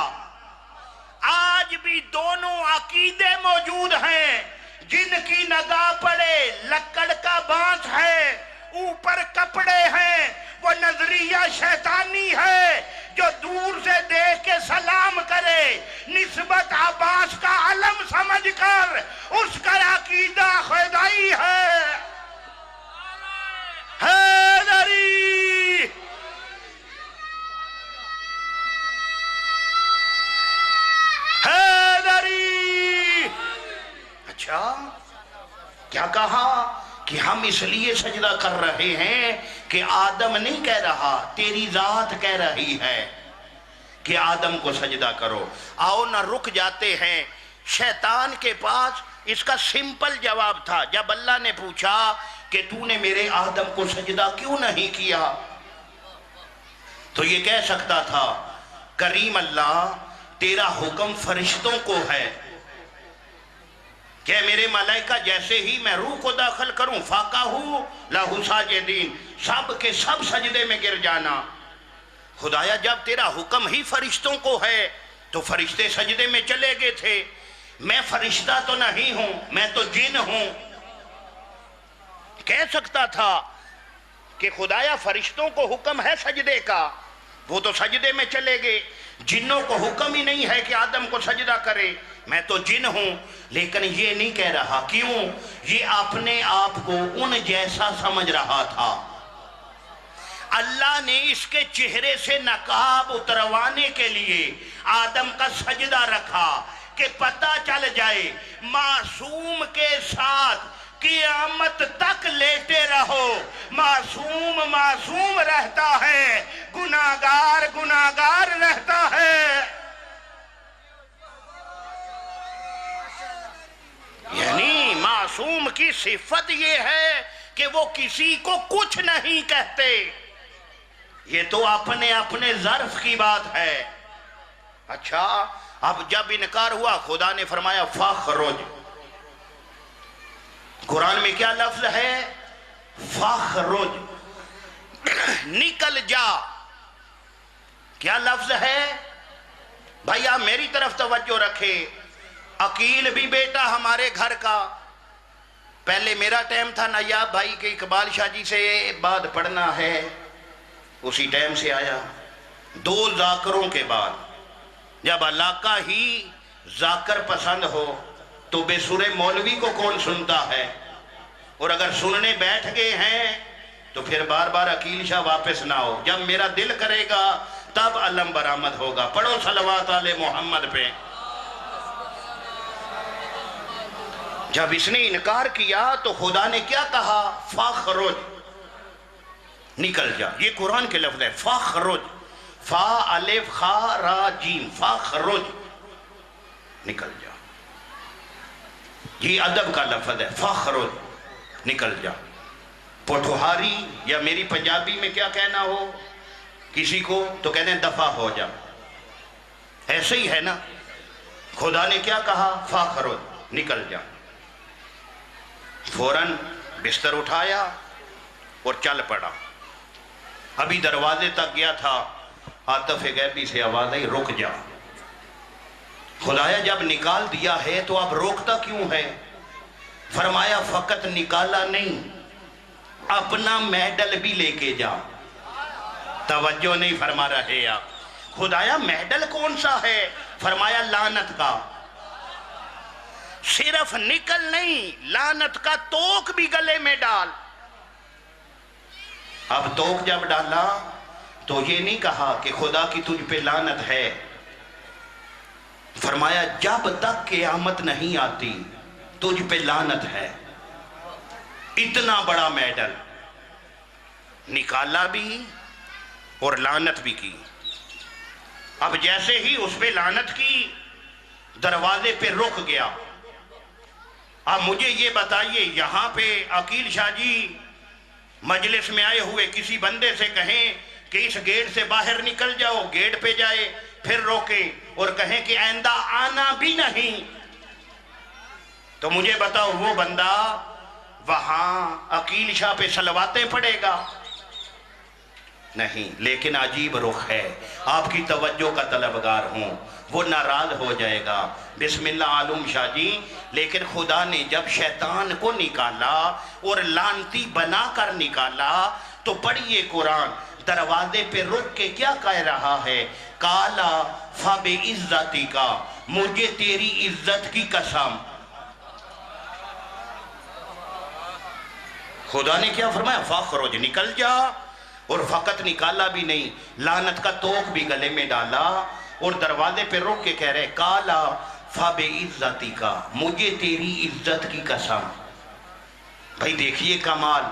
آج بھی دونوں عقیدے موجود ہیں، جن کی نگاہ پڑے لکڑ کا بانس ہے، اوپر کپڑے ہیں، وہ نظریہ شیطانی ہے، جو دور سے دیکھ کے سلام کرے نسبت عباس کا علم سمجھ کر اس کا عقیدہ خدائی ہے۔ حیدری حیدری، اچھا کیا کہا کہ ہم اس لیے سجدہ کر رہے ہیں کہ آدم نہیں کہہ رہا، تیری ذات کہہ رہی ہے کہ آدم کو سجدہ کرو۔ آؤ نہ رک جاتے ہیں، شیطان کے پاس اس کا سمپل جواب تھا۔ جب اللہ نے پوچھا کہ تو نے میرے آدم کو سجدہ کیوں نہیں کیا، تو یہ کہہ سکتا تھا کریم اللہ تیرا حکم فرشتوں کو ہے کہ میرے ملائکہ جیسے ہی میں روح کو داخل کروں فَقَعُوا لَهُ سَاجِدِينَ، سب کے سب سجدے میں گر جانا۔ خدایا جب تیرا حکم ہی فرشتوں کو ہے تو فرشتے سجدے میں چلے گئے تھے، میں فرشتہ تو نہیں ہوں، میں تو جن ہوں۔ کہہ سکتا تھا کہ خدایا فرشتوں کو حکم ہے سجدے کا، وہ تو سجدے میں چلے گئے، جنوں کو حکم ہی نہیں ہے کہ آدم کو سجدہ کرے، میں تو جن ہوں۔ لیکن یہ نہیں کہہ رہا، کیوں؟ یہ اپنے آپ کو ان جیسا سمجھ رہا تھا۔ اللہ نے اس کے چہرے سے نقاب اتروانے کے لیے آدم کا سجدہ رکھا کہ پتہ چل جائے معصوم کے ساتھ قیامت تک لیٹے رہو، معصوم معصوم رہتا ہے، گناہگار گناہگار رہتا ہے۔ یعنی معصوم کی صفت یہ ہے کہ وہ کسی کو کچھ نہیں کہتے، یہ تو اپنے اپنے ظرف کی بات ہے۔ اچھا اب جب انکار ہوا خدا نے فرمایا فَخْرُجْ، قرآن میں کیا لفظ ہے؟ فَخْرُجْ، نکل جا۔ کیا لفظ ہے؟ بھائی آپ میری طرف توجہ رکھے، عقیل بھی بیٹا ہمارے گھر کا، پہلے میرا ٹائم تھا نایاب بھائی کہ اقبال شاہ جی سے بات پڑھنا ہے، اسی ٹائم سے آیا، دو ذاکروں کے بعد۔ جب علاقہ ہی ذاکر پسند ہو تو بے سورے مولوی کو کون سنتا ہے؟ اور اگر سننے بیٹھ گئے ہیں تو پھر بار بار عقیل شاہ واپس نہ ہو، جب میرا دل کرے گا تب علم برآمد ہوگا۔ پڑھو صلوات علی محمد پہ۔ جب اس نے انکار کیا تو خدا نے کیا کہا؟ فَخْرُجْ، نکل جا۔ یہ قرآن کے لفظ ہے، فَخْرُجْ، فا الف خا را جیم، فَخْرُجْ، نکل جا۔ یہ ادب کا لفظ ہے، فَخْرُجْ، نکل جا۔ پٹھوہاری یا میری پنجابی میں کیا کہنا ہو کسی کو تو کہتے ہیں دفع ہو جا، ایسے ہی ہے نا۔ خدا نے کیا کہا؟ فَخْرُجْ، نکل جا۔ فوراً بستر اٹھایا اور چل پڑا۔ ابھی دروازے تک گیا تھا، عاطف غیبی سے آواز آئی رک جا۔ خدایا جب نکال دیا ہے تو اب روکتا کیوں ہے؟ فرمایا فقط نکالا نہیں، اپنا میڈل بھی لے کے جا۔ توجہ نہیں فرما رہے آپ۔ خدایا میڈل کون سا ہے؟ فرمایا لعنت کا۔ صرف نکل نہیں، لعنت کا توک بھی گلے میں ڈال۔ اب توک جب ڈالا تو یہ نہیں کہا کہ خدا کی تجھ پہ لعنت ہے، فرمایا جب تک قیامت نہیں آتی تجھ پہ لعنت ہے۔ اتنا بڑا میڈل نکالا بھی اور لعنت بھی کی۔ اب جیسے ہی اس پہ لعنت کی، دروازے پہ رک گیا۔ اب مجھے یہ بتائیے، یہاں پہ عقیل شاہ جی مجلس میں آئے ہوئے کسی بندے سے کہیں کہ اس گیٹ سے باہر نکل جاؤ، گیٹ پہ جائے، پھر روکیں اور کہیں کہ آئندہ آنا بھی نہیں، تو مجھے بتاؤ وہ بندہ وہاں عقیل شاہ پہ صلواتیں پڑھے گا؟ نہیں۔ لیکن عجیب رخ ہے، آپ کی توجہ کا طلبگار ہوں، وہ ناراض ہو جائے گا۔ بسم اللہ عالم شاہ جی، لیکن خدا نے جب شیطان کو نکالا اور لعنتی بنا کر نکالا تو پڑھیے قرآن، دروازے پہ رک کے کیا کہہ رہا ہے؟ کالا فَبِعِزَّتِكَ کا، مجھے تیری عزت کی قسم۔ خدا نے کیا فرمایا؟ فَخْرُجْ، نکل جا۔ اور فقط نکالا بھی نہیں، لعنت کا توق بھی گلے میں ڈالا اور دروازے پہ رک کے کہہ رہے کالا فَبِعِزَّتِكَ کا، مجھے تیری عزت کی قسم۔ بھائی دیکھیے کمال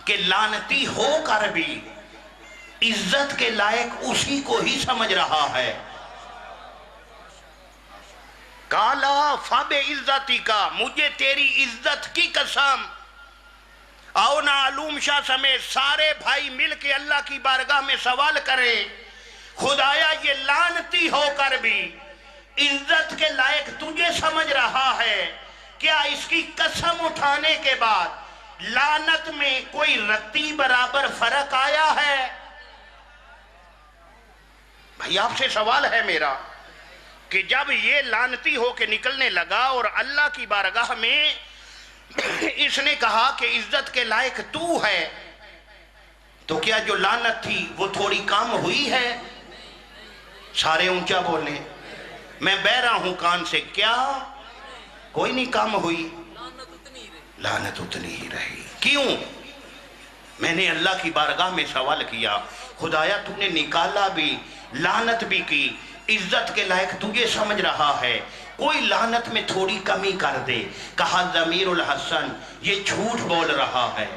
کہ لعنتی ہو کر بھی عزت کے لائق اسی کو ہی سمجھ رہا ہے۔ کالا فَبِعِزَّتِكَ کا، مجھے تیری عزت کی قسم۔ آؤ نا علوم شاہ سمیت سارے بھائی مل کے اللہ کی بارگاہ میں سوال کریں، خدایا یہ لعنتی ہو کر بھی عزت کے لائق تجھے سمجھ رہا ہے، کیا اس کی قسم اٹھانے کے بعد لعنت میں کوئی رتی برابر فرق آیا ہے؟ بھائی آپ سے سوال ہے میرا کہ جب یہ لعنتی ہو کے نکلنے لگا اور اللہ کی بارگاہ میں اس نے کہا کہ عزت کے لائق تو ہے، تو کیا جو لعنت تھی وہ تھوڑی کم ہوئی ہے؟ سارے اونچا بولیں، میں بہرا ہوں کان سے، کیا کوئی نہیں کم ہوئی؟ لعنت اتنی ہی رہی۔ کیوں؟ میں نے اللہ کی بارگاہ میں سوال کیا، خدایا تو نے نکالا بھی، لعنت بھی کی، عزت کے لائق تجھے سمجھ رہا ہے، کوئی لعنت میں تھوڑی کمی کر دے۔ کہا ضمیر الحسن، یہ جھوٹ بول رہا ہے،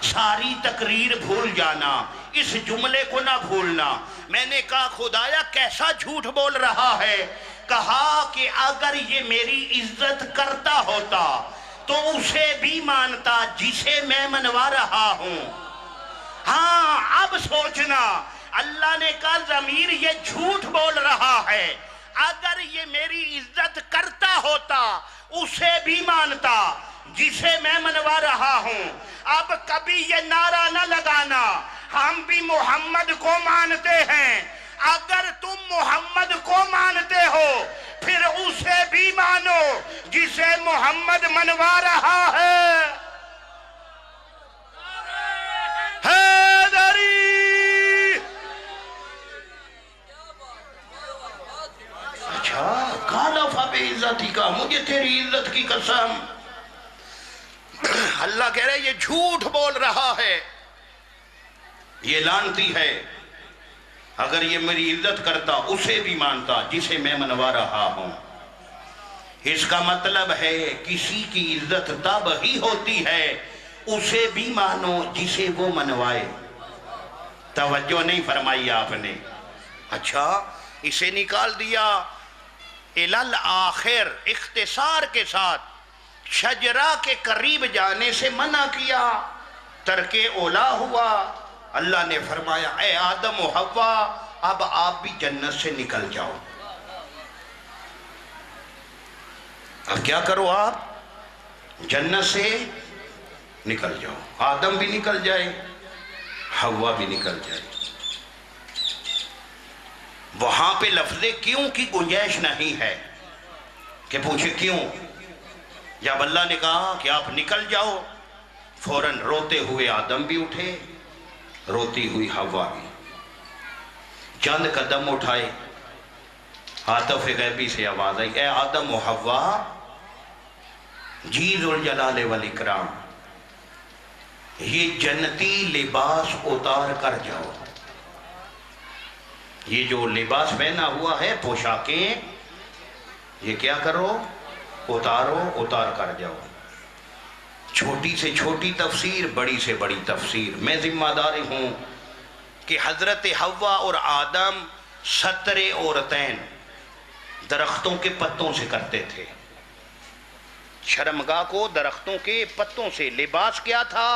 ساری تقریر بھول جانا، اس جملے کو نہ بھولنا۔ میں نے کہا خدایا کیسا جھوٹ بول رہا ہے؟ کہا کہ اگر یہ میری عزت کرتا ہوتا تو اسے بھی مانتا جسے میں منوا رہا ہوں۔ ہاں اب سوچنا، اللہ نے کہا ضمیر یہ جھوٹ بول رہا ہے، اگر یہ میری عزت کرتا ہوتا اسے بھی مانتا جسے میں منوا رہا ہوں۔ اب کبھی یہ نعرہ نہ لگانا ہم بھی محمد کو مانتے ہیں، اگر تم محمد کو مانتے ہو پھر اسے بھی مانو جسے محمد منوا رہا ہے۔ حیدری! اچھا، کالا فَبِعِزَّتِكَ کا، مجھے تیری عزت کی قسم۔ اللہ کہہ رہے یہ جھوٹ بول رہا ہے، یہ لعنتی ہے، اگر یہ میری عزت کرتا اسے بھی مانتا جسے میں منوا رہا ہوں۔ اس کا مطلب ہے کسی کی عزت تب ہی ہوتی ہے اسے بھی مانو جسے وہ منوائے۔ توجہ نہیں فرمائی آپ نے؟ اچھا، اسے نکال دیا الال آخر، اختصار کے ساتھ شجرہ کے قریب جانے سے منع کیا، ترک اولا ہوا۔ اللہ نے فرمایا اے آدم و حوا اب آپ بھی جنت سے نکل جاؤ۔ اب کیا کرو؟ آپ جنت سے نکل جاؤ، آدم بھی نکل جائے، حوا بھی نکل جائے۔ وہاں پہ لفظ کیوں کی گنجائش نہیں ہے کہ پوچھے کیوں۔ جب اللہ نے کہا کہ آپ نکل جاؤ، فوراً روتے ہوئے آدم بھی اٹھے، روتی ہوئی حوا بھی، چند قدم اٹھائے، عاطف غیبی سے آواز آئی اے آدم و حوا جی ذوالجلال والاکرام، یہ جنتی لباس اتار کر جاؤ۔ یہ جو لباس پہنا ہوا ہے، پوشاکیں، یہ کیا کرو؟ اتارو، اتار کر جاؤ۔ چھوٹی سے چھوٹی تفسیر، بڑی سے بڑی تفسیر، میں ذمہ دار ہوں کہ حضرت حوا اور آدم ستر عورتین درختوں کے پتوں سے کرتے تھے. شرمگاہ کو درختوں کے پتوں سے. لباس کیا تھا؟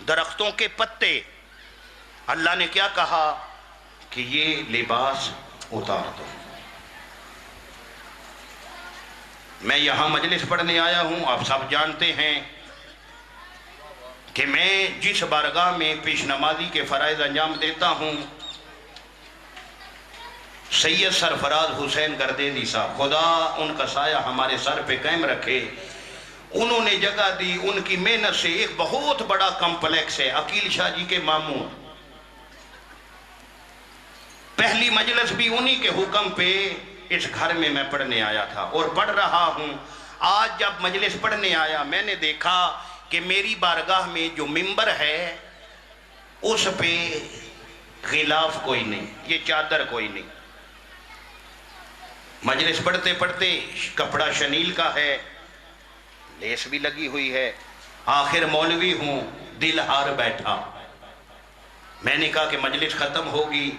درختوں کے پتے. اللہ نے کیا کہا کہ یہ لباس اتار دو. میں یہاں مجلس پڑھنے آیا ہوں. آپ سب جانتے ہیں کہ میں جس بارگاہ میں پیش نمازی کے فرائض انجام دیتا ہوں، سید سرفراز حسین گردیزی صاحب، خدا ان کا سایہ ہمارے سر پہ قائم رکھے، انہوں نے جگہ دی. ان کی محنت سے ایک بہت بڑا کمپلیکس ہے عقیل شاہ جی کے ماموں. پہلی مجلس بھی انہی کے حکم پہ اس گھر میں پڑھنے آیا تھا اور پڑھ رہا ہوں. آج جب مجلس پڑھنے آیا میں نے دیکھا کہ میری بارگاہ میں جو ممبر ہے اس پہ غلاف کوئی نہیں، یہ چادر کوئی نہیں. مجلس پڑھتے پڑھتے کپڑا شنیل کا ہے، لیس بھی لگی ہوئی ہے. آخر مولوی ہوں، دل ہار بیٹھا. میں نے کہا کہ مجلس ختم ہوگی،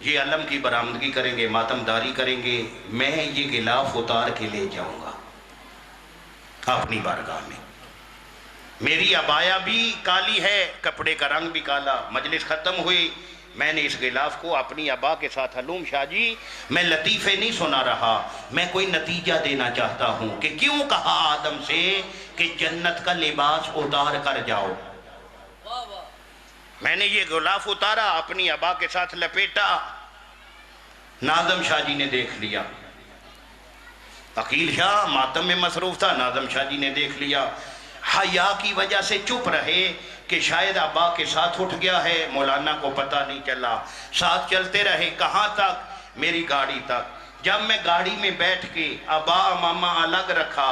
یہ علم کی برآمدگی کریں گے، ماتم داری کریں گے، میں یہ غلاف اتار کے لے جاؤں گا اپنی بارگاہ میں. میری عبایا بھی کالی ہے، کپڑے کا رنگ بھی کالا. مجلس ختم ہوئی، میں نے اس غلاف کو اپنی ابا کے ساتھ حلوم شاہ جی، میں لطیفے نہیں سنا رہا، میں کوئی نتیجہ دینا چاہتا ہوں کہ کیوں کہا آدم سے کہ جنت کا لباس اتار کر جاؤ. میں نے یہ غلاف اتارا، اپنی ابا کے ساتھ لپیٹا. ناظم شاہ جی نے دیکھ لیا. عقیل شاہ ماتم میں مصروف تھا، ناظم شاہ جی نے دیکھ لیا. حیا کی وجہ سے چپ رہے کہ شاید ابا کے ساتھ اٹھ گیا ہے، مولانا کو پتہ نہیں چلا. ساتھ چلتے رہے. کہاں تک؟ میری گاڑی تک. جب میں گاڑی میں بیٹھ کے ابا ماما الگ رکھا،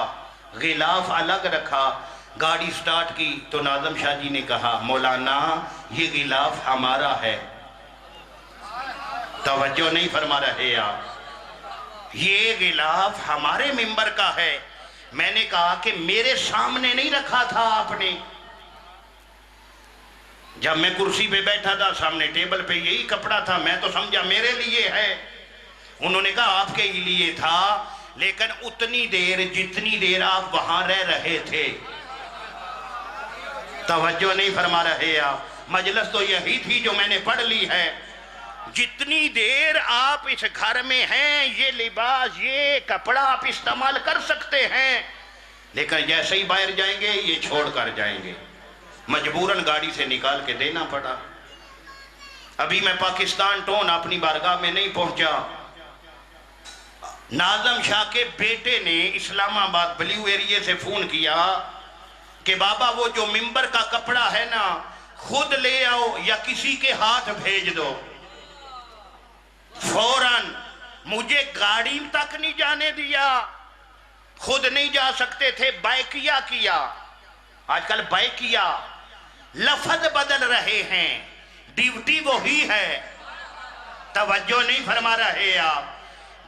غلاف الگ رکھا، گاڑی سٹارٹ کی تو ناظم شاہ جی نے کہا مولانا یہ غلاف ہمارا ہے. توجہ نہیں فرما رہے آپ، یہ غلاف ہمارے ممبر کا ہے. میں نے کہا کہ میرے سامنے نہیں رکھا تھا آپ نے. جب میں کرسی پہ بیٹھا تھا سامنے ٹیبل پہ یہی کپڑا تھا، میں تو سمجھا میرے لیے ہے. انہوں نے کہا آپ کے لیے تھا، لیکن اتنی دیر جتنی دیر آپ وہاں رہ رہے تھے. توجہ نہیں فرما رہے آپ، مجلس تو یہی تھی جو میں نے پڑھ لی ہے. جتنی دیر آپ اس گھر میں ہیں یہ لباس یہ کپڑا آپ استعمال کر سکتے ہیں، لیکن جیسے ہی باہر جائیں گے یہ چھوڑ کر جائیں گے. مجبوراً گاڑی سے نکال کے دینا پڑا. ابھی میں پاکستان ٹون اپنی بارگاہ میں نہیں پہنچا. ناظم شاہ کے بیٹے نے اسلام آباد بلیو ایریے سے فون کیا کہ بابا وہ جو ممبر کا کپڑا ہے نا خود لے آؤ یا کسی کے ہاتھ بھیج دو. فوراً مجھے گاڑی تک نہیں جانے دیا، خود نہیں جا سکتے تھے، بائکیا کیا. آج کل بائکیا لفظ بدل رہے ہیں، ڈیوٹی وہی ہے. توجہ نہیں فرما رہے آپ.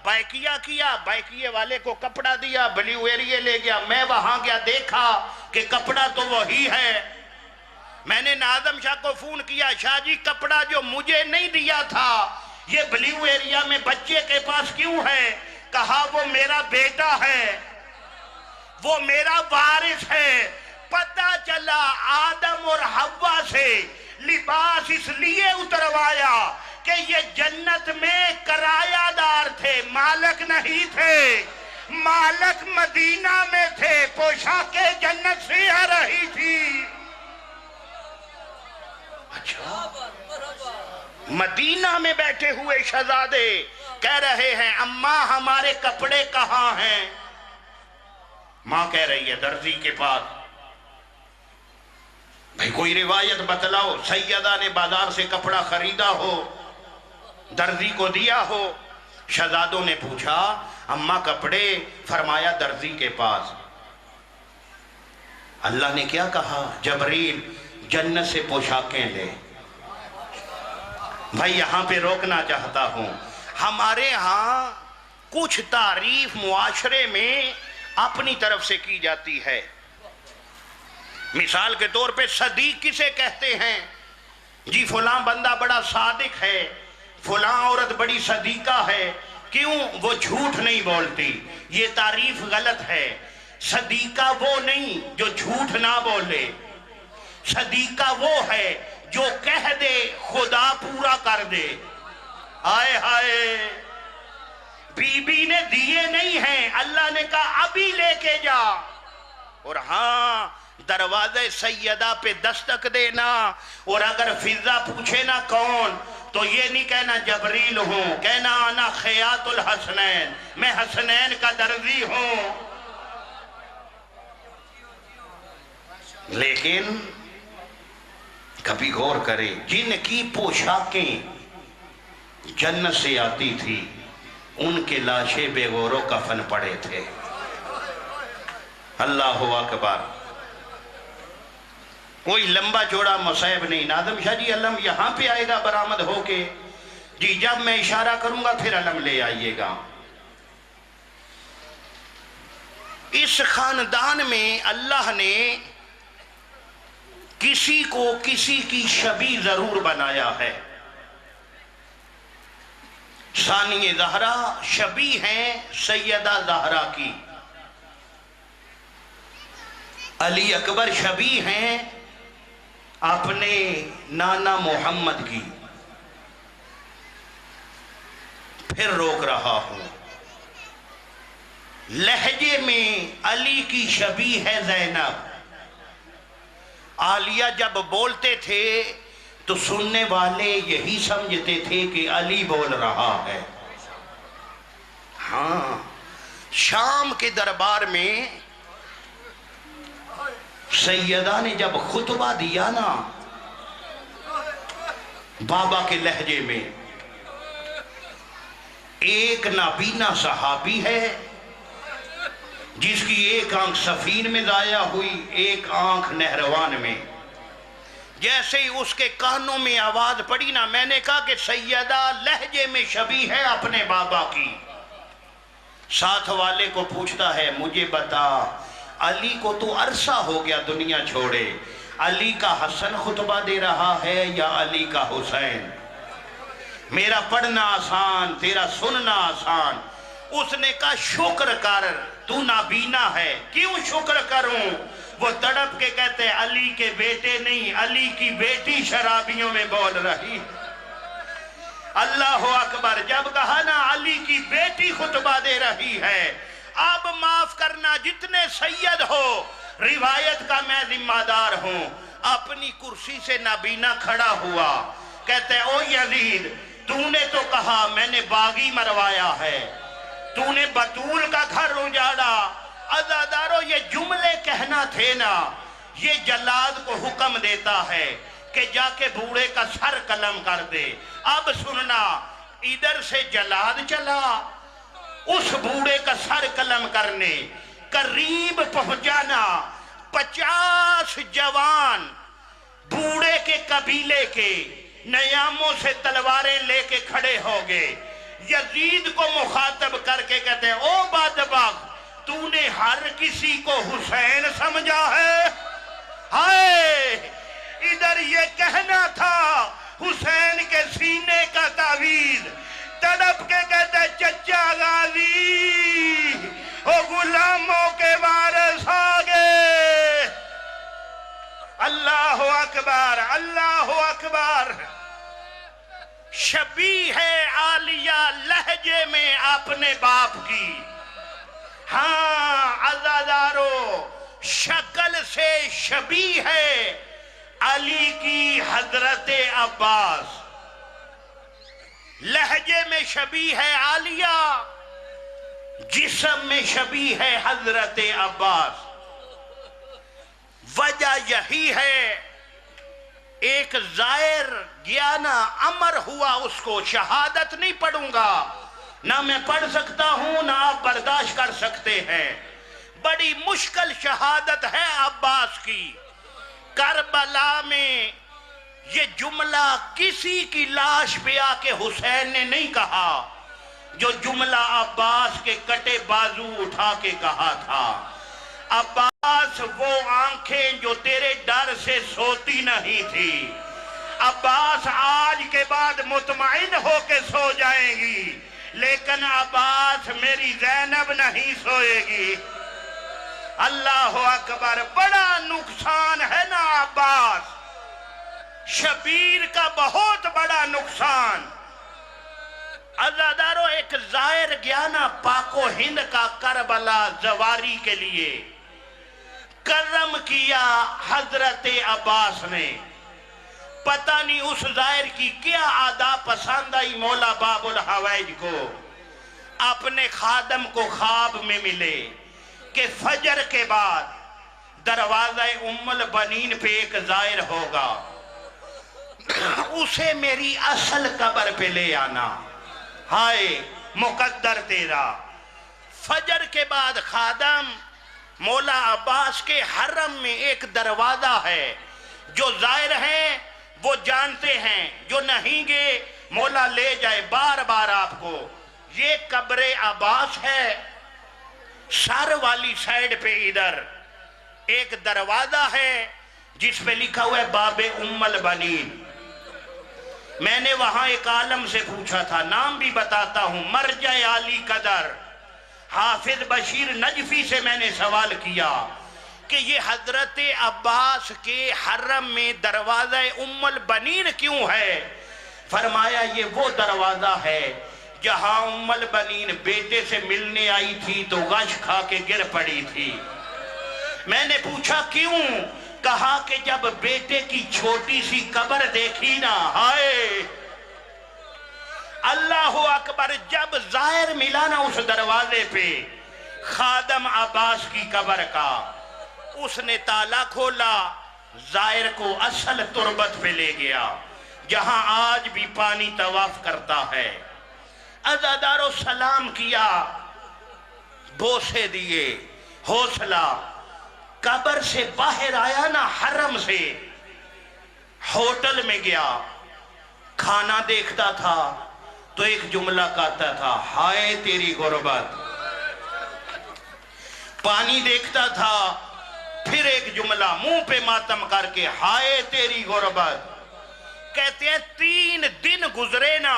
بائکیا کیا، بائکیے والے کو کپڑا دیا، بلیو ایریے لے گیا. میں وہاں گیا، دیکھا کہ کپڑا تو وہی ہے. میں نے ناظم شاہ کو فون کیا، شاہ جی کپڑا جو مجھے نہیں دیا تھا یہ بلیو ایریا میں بچے کے پاس کیوں ہے؟ کہا وہ میرا بیٹا ہے، وہ میرا وارث ہے. پتہ چلا آدم اور حوا سے لباس اس لیے اتروایا کہ یہ جنت میں کرایہ دار تھے، مالک نہیں تھے. مالک مدینہ میں تھے، پوشاکیں جنت سے آ رہی تھی. اچھا، مدینہ میں بیٹھے ہوئے شہزادے کہہ رہے ہیں اماں ہمارے کپڑے کہاں ہیں؟ ماں کہہ رہی ہے درزی کے پاس. بھئی کوئی روایت بتلاؤ، سیدہ نے بازار سے کپڑا خریدا ہو، درزی کو دیا ہو. شہزادوں نے پوچھا اماں کپڑے؟ فرمایا درزی کے پاس. اللہ نے کیا کہا؟ جبریل جنت سے پوشاکیں لے. بھائی یہاں پہ روکنا چاہتا ہوں، ہمارے ہاں کچھ تعریف معاشرے میں اپنی طرف سے کی جاتی ہے. مثال کے طور پہ صدیق کسے کہتے ہیں؟ جی فلاں بندہ بڑا صادق ہے، فلاں عورت بڑی صدیقہ ہے، کیوں؟ وہ جھوٹ نہیں بولتی۔ یہ تعریف غلط ہے۔ صدیقہ وہ نہیں جو جھوٹ نہ بولے، صدیقہ وہ ہے جو کہہ دے خدا پورا کر دے۔ آئے ہائے، بی بی نے دیے نہیں ہیں، اللہ نے کہا ابھی لے کے جا، اور ہاں دروازے سیدہ پہ دستک دینا، اور اگر فضا پوچھے نا کون، تو یہ نہیں کہنا جبریل ہوں، کہنا انا خیاط الحسنین، میں حسنین کا درزی ہوں۔ لیکن کبھی غور کریں، جن کی پوشاکیں جنت سے آتی تھی ان کے لاشیں بے غور و کفن پڑے تھے۔ اللہ اکبر۔ کوئی لمبا چوڑا مصائب نہیں۔ ناظم شاہ جی علم یہاں پہ آئے گا برآمد ہو کے؟ جی جب میں اشارہ کروں گا پھر علم لے آئیے گا۔ اس خاندان میں اللہ نے کسی کو کسی کی شبیہ ضرور بنایا ہے۔ ثانی زہرا شبیہ ہیں سیدہ زہرا کی، علی اکبر شبیہ ہیں اپنے نانا محمد کی۔ پھر روک رہا ہوں، لہجے میں علی کی شبیہ ہے زینب۔ عالیہ جب بولتے تھے تو سننے والے یہی سمجھتے تھے کہ علی بول رہا ہے۔ ہاں، شام کے دربار میں سیدہ نے جب خطبہ دیا نا بابا کے لہجے میں، ایک نابینا صحابی ہے جس کی ایک آنکھ سفین میں ضائع ہوئی، ایک آنکھ نہروان میں، جیسے ہی اس کے کانوں میں آواز پڑی نا، میں نے کہا کہ سیدہ لہجے میں شبیہ ہے اپنے بابا کی۔ ساتھ والے کو پوچھتا ہے مجھے بتا، علی کو تو عرصہ ہو گیا دنیا چھوڑے، علی کا حسن خطبہ دے رہا ہے یا علی کا حسین؟ میرا پڑھنا آسان، تیرا سننا آسان۔ اس نے کہا شکر کر، تو نابینا ہے۔ کیوں شکر کروں؟ وہ تڑپ کے کہتے علی کے بیٹے نہیں، علی کی بیٹی شرابیوں میں بول رہی۔ اللہ اکبر۔ جب کہا نا علی کی بیٹی خطبہ دے رہی ہے، اب معاف کرنا جتنے سید ہو، روایت کا میں ذمہ دار ہوں۔ اپنی کرسی سے نابینا کھڑا ہوا، کہتے او یزید، تو نے تو کہا میں نے باغی مروایا ہے، تو نے بطول کا گھر اجاڑا۔ عزادارو یہ جملے کہنا تھے نا، یہ جلاد کو حکم دیتا ہے کہ جا کے بوڑھے کا سر قلم کر دے۔ اب سننا، ادھر سے جلاد چلا اس بوڑھے کا سر قلم کرنے، قریب پہنچانا 50 جوان بوڑھے کے قبیلے کے نیاموں سے تلواریں لے کے کھڑے ہو گئے۔ یزید کو مخاطب کر کے کہتے او بدبخت، تو نے ہر کسی کو حسین سمجھا ہے؟ ہائے، ادھر یہ کہنا تھا حسین کے سینے کا تعویذ، تڑپ کے کہتے چچا غازی او غلاموں کے وارث آگے۔ اللہ اکبر، اللہ اکبر۔ شبیہ ہے عالیہ لہجے میں اپنے باپ کی۔ ہاں عزادارو، شکل سے شبیہ ہے علی کی حضرت عباس، لہجے میں شبیہ ہے عالیہ، جسم میں شبیہ ہے حضرت عباس۔ وجہ یہی ہے، ایک زائر گیا نا، امر ہوا اس کو شہادت نہیں پڑھوں گا، نہ میں پڑھ سکتا ہوں نہ آپ برداشت کر سکتے ہیں، بڑی مشکل شہادت ہے عباس کی۔ کربلا میں یہ جملہ کسی کی لاش پہ آ کے حسین نے نہیں کہا، جو جملہ عباس کے کٹے بازو اٹھا کے کہا تھا۔ عباس وہ آنکھیں جو تیرے ڈر سے سوتی نہیں تھی، عباس آج کے بعد مطمئن ہو کے سو جائیں گی، لیکن عباس میری زینب نہیں سوئے گی۔ اللہ اکبر، بڑا نقصان ہے نا عباس، شبیر کا بہت بڑا نقصان۔ عزادارو، ایک زائر گیا نا پاک و ہند کا کربلا زواری کے لیے، کرم کیا حضرت عباس نے، پتہ نہیں اس زائر کی کیا عادہ پسند آئی مولا باب الحوائج کو، اپنے خادم کو خواب میں ملے کہ فجر کے بعد دروازہ ام البنین پہ ایک زائر ہوگا، اسے میری اصل قبر پہ لے آنا۔ ہائے مقدر تیرا، فجر کے بعد خادم مولا عباس کے حرم میں ایک دروازہ ہے، جو زائر ہیں وہ جانتے ہیں، جو نہیں گے مولا لے جائے بار بار آپ کو۔ یہ قبر عباس ہے، سر والی سائیڈ پہ ادھر ایک دروازہ ہے جس پہ لکھا ہوا ہے باب ام البنین۔ میں نے وہاں ایک عالم سے پوچھا تھا، نام بھی بتاتا ہوں، مرجع عالی قدر حافظ بشیر نجفی سے میں نے سوال کیا کہ یہ حضرت عباس کے حرم میں دروازہ ام البنین کیوں ہے؟ فرمایا یہ وہ دروازہ ہے جہاں ام البنین بیٹے سے ملنے آئی تھی تو غش کھا کے گر پڑی تھی۔ میں نے پوچھا کیوں؟ کہا کہ جب بیٹے کی چھوٹی سی قبر دیکھی نا، ہائے اللہ اکبر، جب زائر ملا نا اس دروازے پہ خادم عباس کی قبر کا، اس نے تالا کھولا، زائر کو اصل تربت پہ لے گیا جہاں آج بھی پانی طواف کرتا ہے۔ عزادارو سلام کیا، بوسے دیے، حوصلہ، قبر سے باہر آیا نا حرم سے، ہوٹل میں گیا، کھانا دیکھتا تھا تو ایک جملہ کہتا تھا، ہائے تیری غربت۔ پانی دیکھتا تھا، پھر ایک جملہ منہ پہ ماتم کر کے، ہائے تیری غربت۔ کہتے ہیں 3 دن گزرے نا،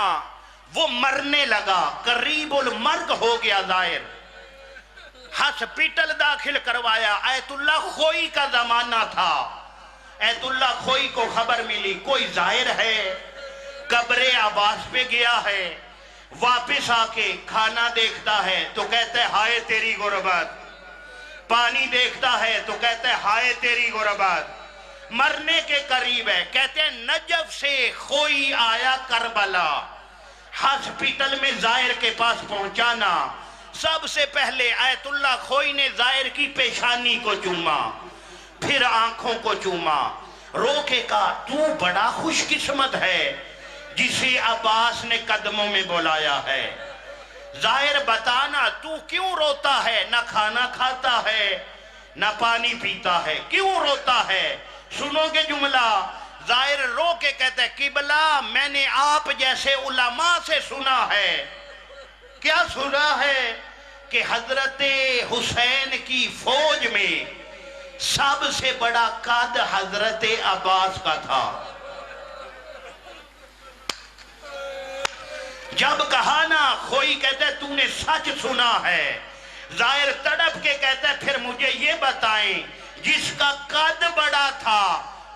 وہ مرنے لگا، قریب المرگ ہو گیا زائر، ہسپیٹل داخل کروایا۔ ایت اللہ خوئی کا زمانہ تھا، ایت اللہ خوئی کو خبر ملی کوئی زائر ہے، قبر عباس پہ گیا ہے، واپس آ کے کھانا دیکھتا ہے تو کہتا ہے ہائے تیری غربت، پانی دیکھتا ہے تو کہتا ہے ہائے تیری غربت، مرنے کے قریب ہے۔ کہتے ہیں نجف سے خوئی آیا کربلا، ہسپیٹل میں زائر کے پاس پہنچانا، سب سے پہلے ایت اللہ خوئی نے زائر کی پیشانی کو چوما، پھر آنکھوں کو چوما، رو کے کہا تو بڑا خوش قسمت ہے جسے عباس نے قدموں میں بلایا ہے۔ زائر بتانا تو کیوں روتا ہے؟ نہ کھانا کھاتا ہے نہ پانی پیتا ہے، کیوں روتا ہے؟ سنو گے جملہ، زائر رو کے کہتا ہے قبلہ میں نے آپ جیسے علماء سے سنا ہے۔ کیا سنا ہے؟ کہ حضرت حسین کی فوج میں سب سے بڑا قد حضرت عباس کا تھا۔ جب کہا نا، خوئی کہتا ہے تو نے سچ سنا ہے۔ زائر تڑپ کے کہتا ہے پھر مجھے یہ بتائیں جس کا قد بڑا تھا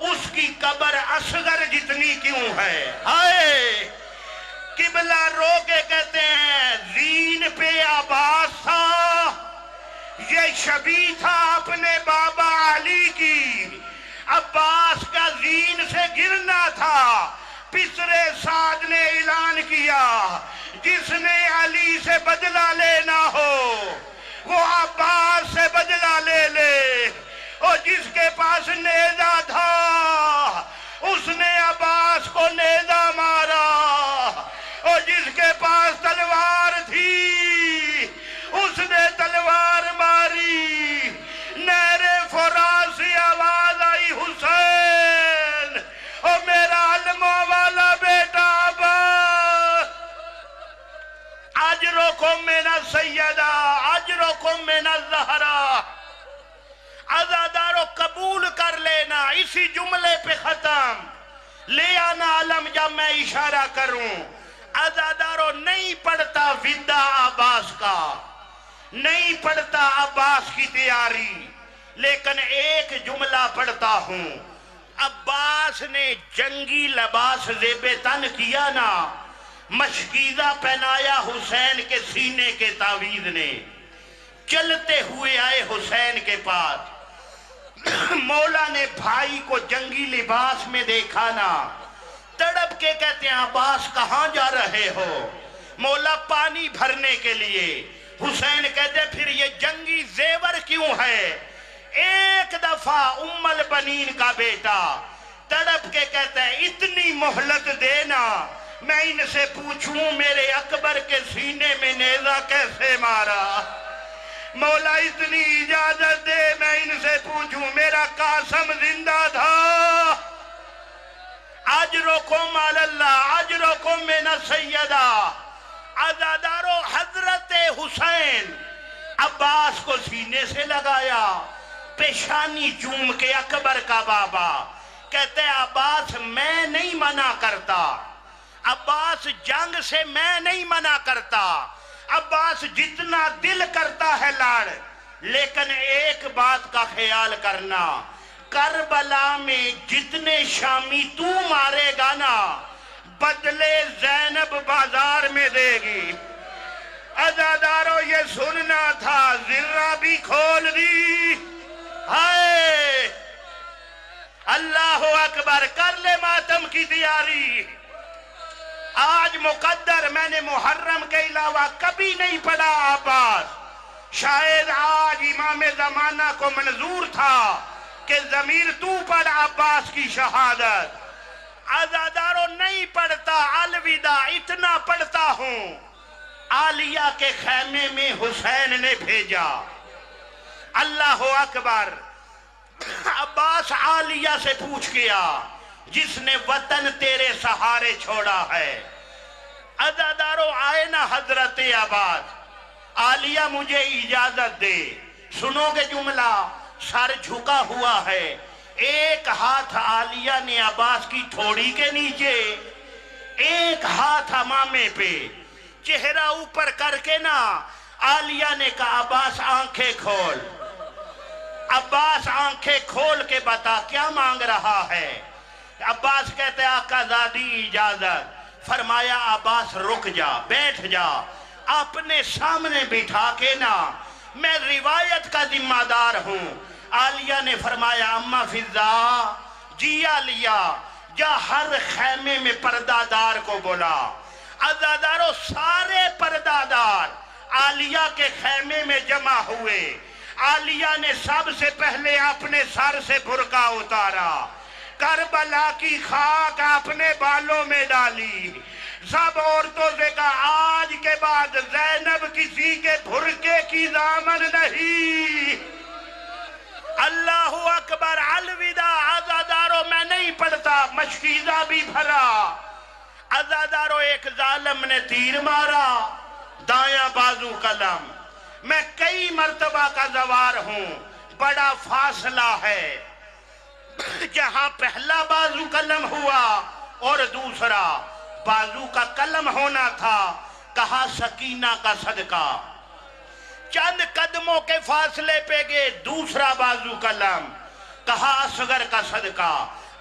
اس کی قبر اصغر جتنی کیوں ہے؟ ہائے قبلہ رو کے کہتے ہیں زین پہ عباس تھا، یہ شبیہ تھا اپنے بابا علی کی، عباس کا زین سے گرنا تھا۔ پسرے سعد نے اعلان کیا جس نے علی سے بدلہ لینا ہو وہ عباس سے بدلہ لے لے، اور جس کے پاس نیزہ تھا اس نے عباس کو نیزہ مارا، اور جس کے پاس تلوار تھی اس نے تلوار ماری۔ نہر فرات سے آواز آئی حسین، اور میرا علموں والا بیٹا عباس، اجرکم من السیدہ اجرکم من الزہرا۔ عزادارو قبول کر لینا، اسی جملے پہ ختم۔ لے آنا علم جب میں اشارہ کروں. عزادارو نہیں پڑھتا ودا عباس کا، نہیں پڑھتا عباس کی تیاری، لیکن ایک جملہ پڑھتا ہوں. عباس نے جنگی لباس زیب تن کیا نا، مشکیزہ پہنایا حسین کے سینے کے تعویذ نے. چلتے ہوئے آئے حسین کے پاس، مولا نے بھائی کو جنگی لباس میں دیکھا نا، تڑپ کے کہتے ہیں عباس کہاں جا رہے ہو؟ مولا پانی بھرنے کے لیے. حسین کہتے ہیں پھر یہ جنگی زیور کیوں ہے؟ ایک دفعہ ام البنین کا بیٹا تڑپ کے کہتا ہے اتنی مہلت دینا، میں ان سے پوچھوں میرے اکبر کے سینے میں نیزہ کیسے مارا. مولا اتنی اجازت دے میں ان سے پوچھوں میرا قاسم زندہ تھا. اجرکم علی اللہ اجرکم من السیدہ. عزادارو حضرت حسین عباس کو سینے سے لگایا، پیشانی چوم کے اکبر کا بابا کہتے ہیں عباس میں نہیں منع کرتا، عباس جنگ سے میں نہیں منع کرتا، عباس جتنا دل کرتا ہے لڑ، لیکن ایک بات کا خیال کرنا، کربلا میں جتنے شامی تو مارے گا نا بدلے زینب بازار میں دے گی. عزادارو یہ سننا تھا، ذرہ بھی کھول دی. ہائے اللہ اکبر، کر لے ماتم کی تیاری. آج مقدر میں نے محرم کے علاوہ کبھی نہیں پڑھا عباس، شاید آج امام زمانہ کو منظور تھا کہ ضمیر تو پڑھ عباس کی شہادت. عزادارو نہیں پڑھتا الوداع، اتنا پڑھتا ہوں عالیہ کے خیمے میں حسین نے بھیجا. اللہ اکبر. عباس عالیہ سے پوچھ گیا جس نے وطن تیرے سہارے چھوڑا ہے. عزادارو آئے نا حضرت عباس، عالیہ مجھے اجازت دے. سنو گے جملہ، سر جھکا ہوا ہے، ایک ہاتھ عالیہ نے عباس کی تھوڑی کے نیچے، ایک ہاتھ امامے پہ، چہرہ اوپر کر کے نا عالیہ نے کہا عباس آنکھیں کھول. عباس آنکھیں کھول کے بتا کیا مانگ رہا ہے. عباس کہتے آقا زادی اجازت. فرمایا عباس رک جا، بیٹھ جا، اپنے سامنے بٹھا کے نا میں روایت کا ذمہ دار ہوں. عالیہ نے فرمایا اما فضا جی عالیہ جا ہر خیمے میں پردہ دار کو بولا. عزادارو سارے پردہ دار عالیہ کے خیمے میں جمع ہوئے. عالیہ نے سب سے پہلے اپنے سر سے برقع اتارا، کربلا کی خاک اپنے بالوں میں ڈالی. سب عورتوں سے کہا آج کے بعد زینب کسی کے برقعے کی دامن نہیں. اللہ اکبر. الوداع. عزادارو میں نہیں پڑھتا، مشکیزہ بھی بھرا. عزادارو ایک ظالم نے تیر مارا، دایاں بازو قلم. میں کئی مرتبہ کا زوار ہوں، بڑا فاصلہ ہے. جہاں پہلا بازو قلم ہوا اور دوسرا بازو کا قلم ہونا تھا، کہا سکینہ کا صدقہ. چند قدموں کے فاصلے پہ گئے، دوسرا بازو قلم، کہا اصغر کا صدقہ.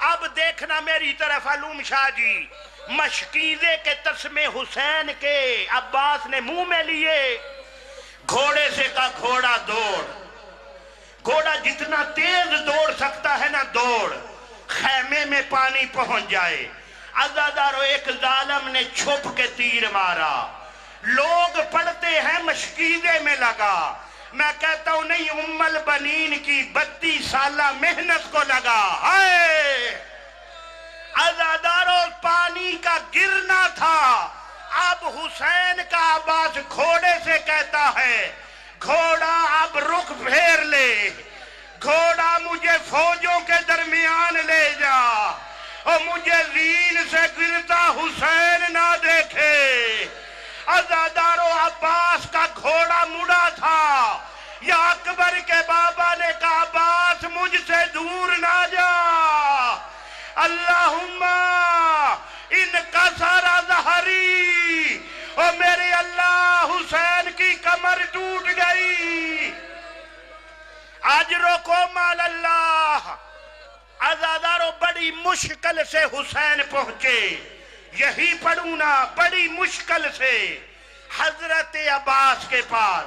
اب دیکھنا میری طرف علوم شاہ جی، مشکیزے کے تسمے حسین کے عباس نے منہ میں لیے. گھوڑے سے کہا گھوڑا دوڑ. گھوڑا جتنا تیز دوڑ سکتا ہے نا دوڑ، خیمے میں پانی پہنچ جائے. عزادارو ایک ظالم نے چھپ کے تیر مارا. لوگ پڑھتے ہیں مشکیزے میں لگا، میں کہتا ہوں نہیں، ام البنین کی 32 سالہ محنت کو لگا. ہائے عزادارو پانی کا گرنا تھا. اب حسین کا عباس گھوڑے سے کہتا ہے گھوڑا اب رخ پھیر لے، گھوڑا مجھے فوجوں کے درمیان لے جا، اور مجھے زین سے گرتا حسین نہ دیکھے. عزادارو عباس کا گھوڑا مڑا تھا، یا اکبر کے بابا نے کہا عباس مجھ سے دور نہ جا. اللہم اجرکم علی اللہ۔ عزادارو بڑی مشکل سے حسین پہنچے، یہی پڑھوں نا، بڑی مشکل سے حضرت عباس کے پاس۔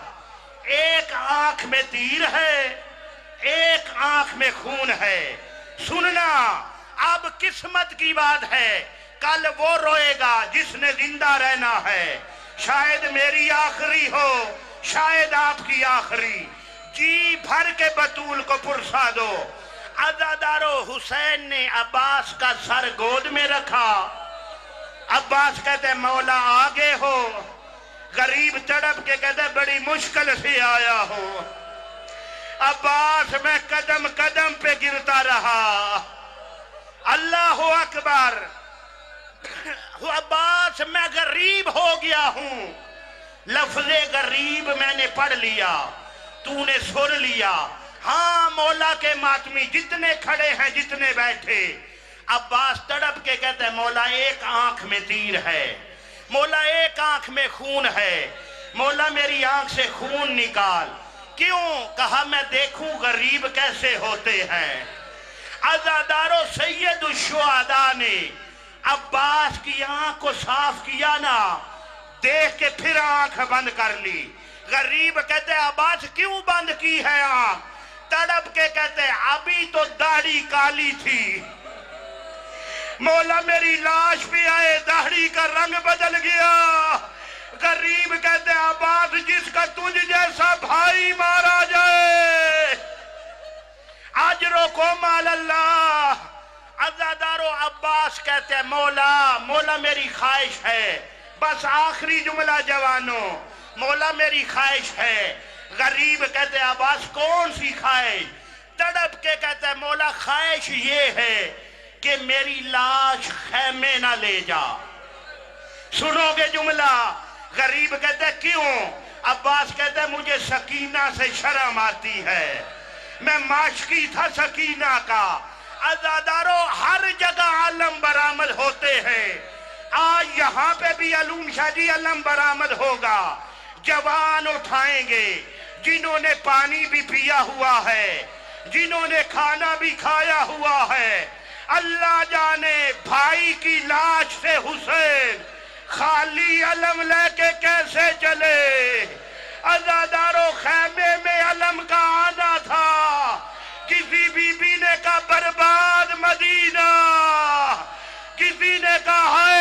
ایک آنکھ میں تیر ہے، ایک آنکھ میں خون ہے۔ سننا، اب قسمت کی بات ہے، کل وہ روئے گا جس نے زندہ رہنا ہے۔ شاید میری آخری ہو، شاید آپ کی آخری، جی بھر کے بطول کو پرسا دو۔ عزادارو حسین نے عباس کا سر گود میں رکھا۔ عباس کہتے مولا آگے ہو، غریب تڑپ کے کہتے بڑی مشکل سے آیا ہو۔ عباس میں قدم قدم پہ گرتا رہا۔ اللہ اکبر۔ عباس میں غریب ہو گیا ہوں، لفظ غریب میں نے پڑھ لیا، تو نے سن لیا۔ ہاں مولا کے ماتمی جتنے کھڑے ہیں جتنے بیٹھے، عباس تڑپ کے کہتے ہیں مولا ایک آنکھ میں تیر ہے، مولا ایک آنکھ میں خون ہے، مولا میری آنکھ سے خون نکال۔ کیوں؟ کہا میں دیکھوں غریب کیسے ہوتے ہیں۔ عزادارو سید الشہداء نے عباس کی آنکھ کو صاف کیا نا، دیکھ کے پھر آنکھ بند کر لی۔ غریب کہتے ہیں عباس کیوں بند کی ہے آنکھ؟ تڑپ کے کہتے ہیں ابھی تو داڑھی کالی تھی، مولا میری لاش پہ آئے داڑھی کا رنگ بدل گیا۔ غریب کہتے ہیں عباس جس کا تجھ جیسا بھائی مارا جائے اجرکم علی اللہ۔ عزادارو عباس کہتے ہیں مولا میری خواہش ہے، بس آخری جملہ جوانوں، مولا میری خواہش ہے۔ غریب کہتے ہیں عباس کون سی خواہش؟ تڑپ کے کہتے ہیں مولا خواہش یہ ہے کہ میری لاش خیمے نہ لے جا۔ سنو گے جملہ؟ غریب کہتے ہیں کیوں؟ عباس کہتے ہیں مجھے سکینہ سے شرم آتی ہے، میں معاشقی تھا سکینہ کا۔ عزادارو ہر جگہ علم برآمد ہوتے ہیں، آج یہاں پہ بھی علوم شاہ جی علم برآمد ہوگا۔ جوان اٹھائیں گے جنہوں نے پانی بھی پیا ہوا ہے، جنہوں نے کھانا بھی کھایا ہوا ہے۔ اللہ جانے بھائی کی لاش سے حسین خالی علم لے کے کیسے چلے۔ عزادارو خیمے میں علم کا آنا تھا، کسی بی بی نے کہا برباد مدینہ، کسی نے کہا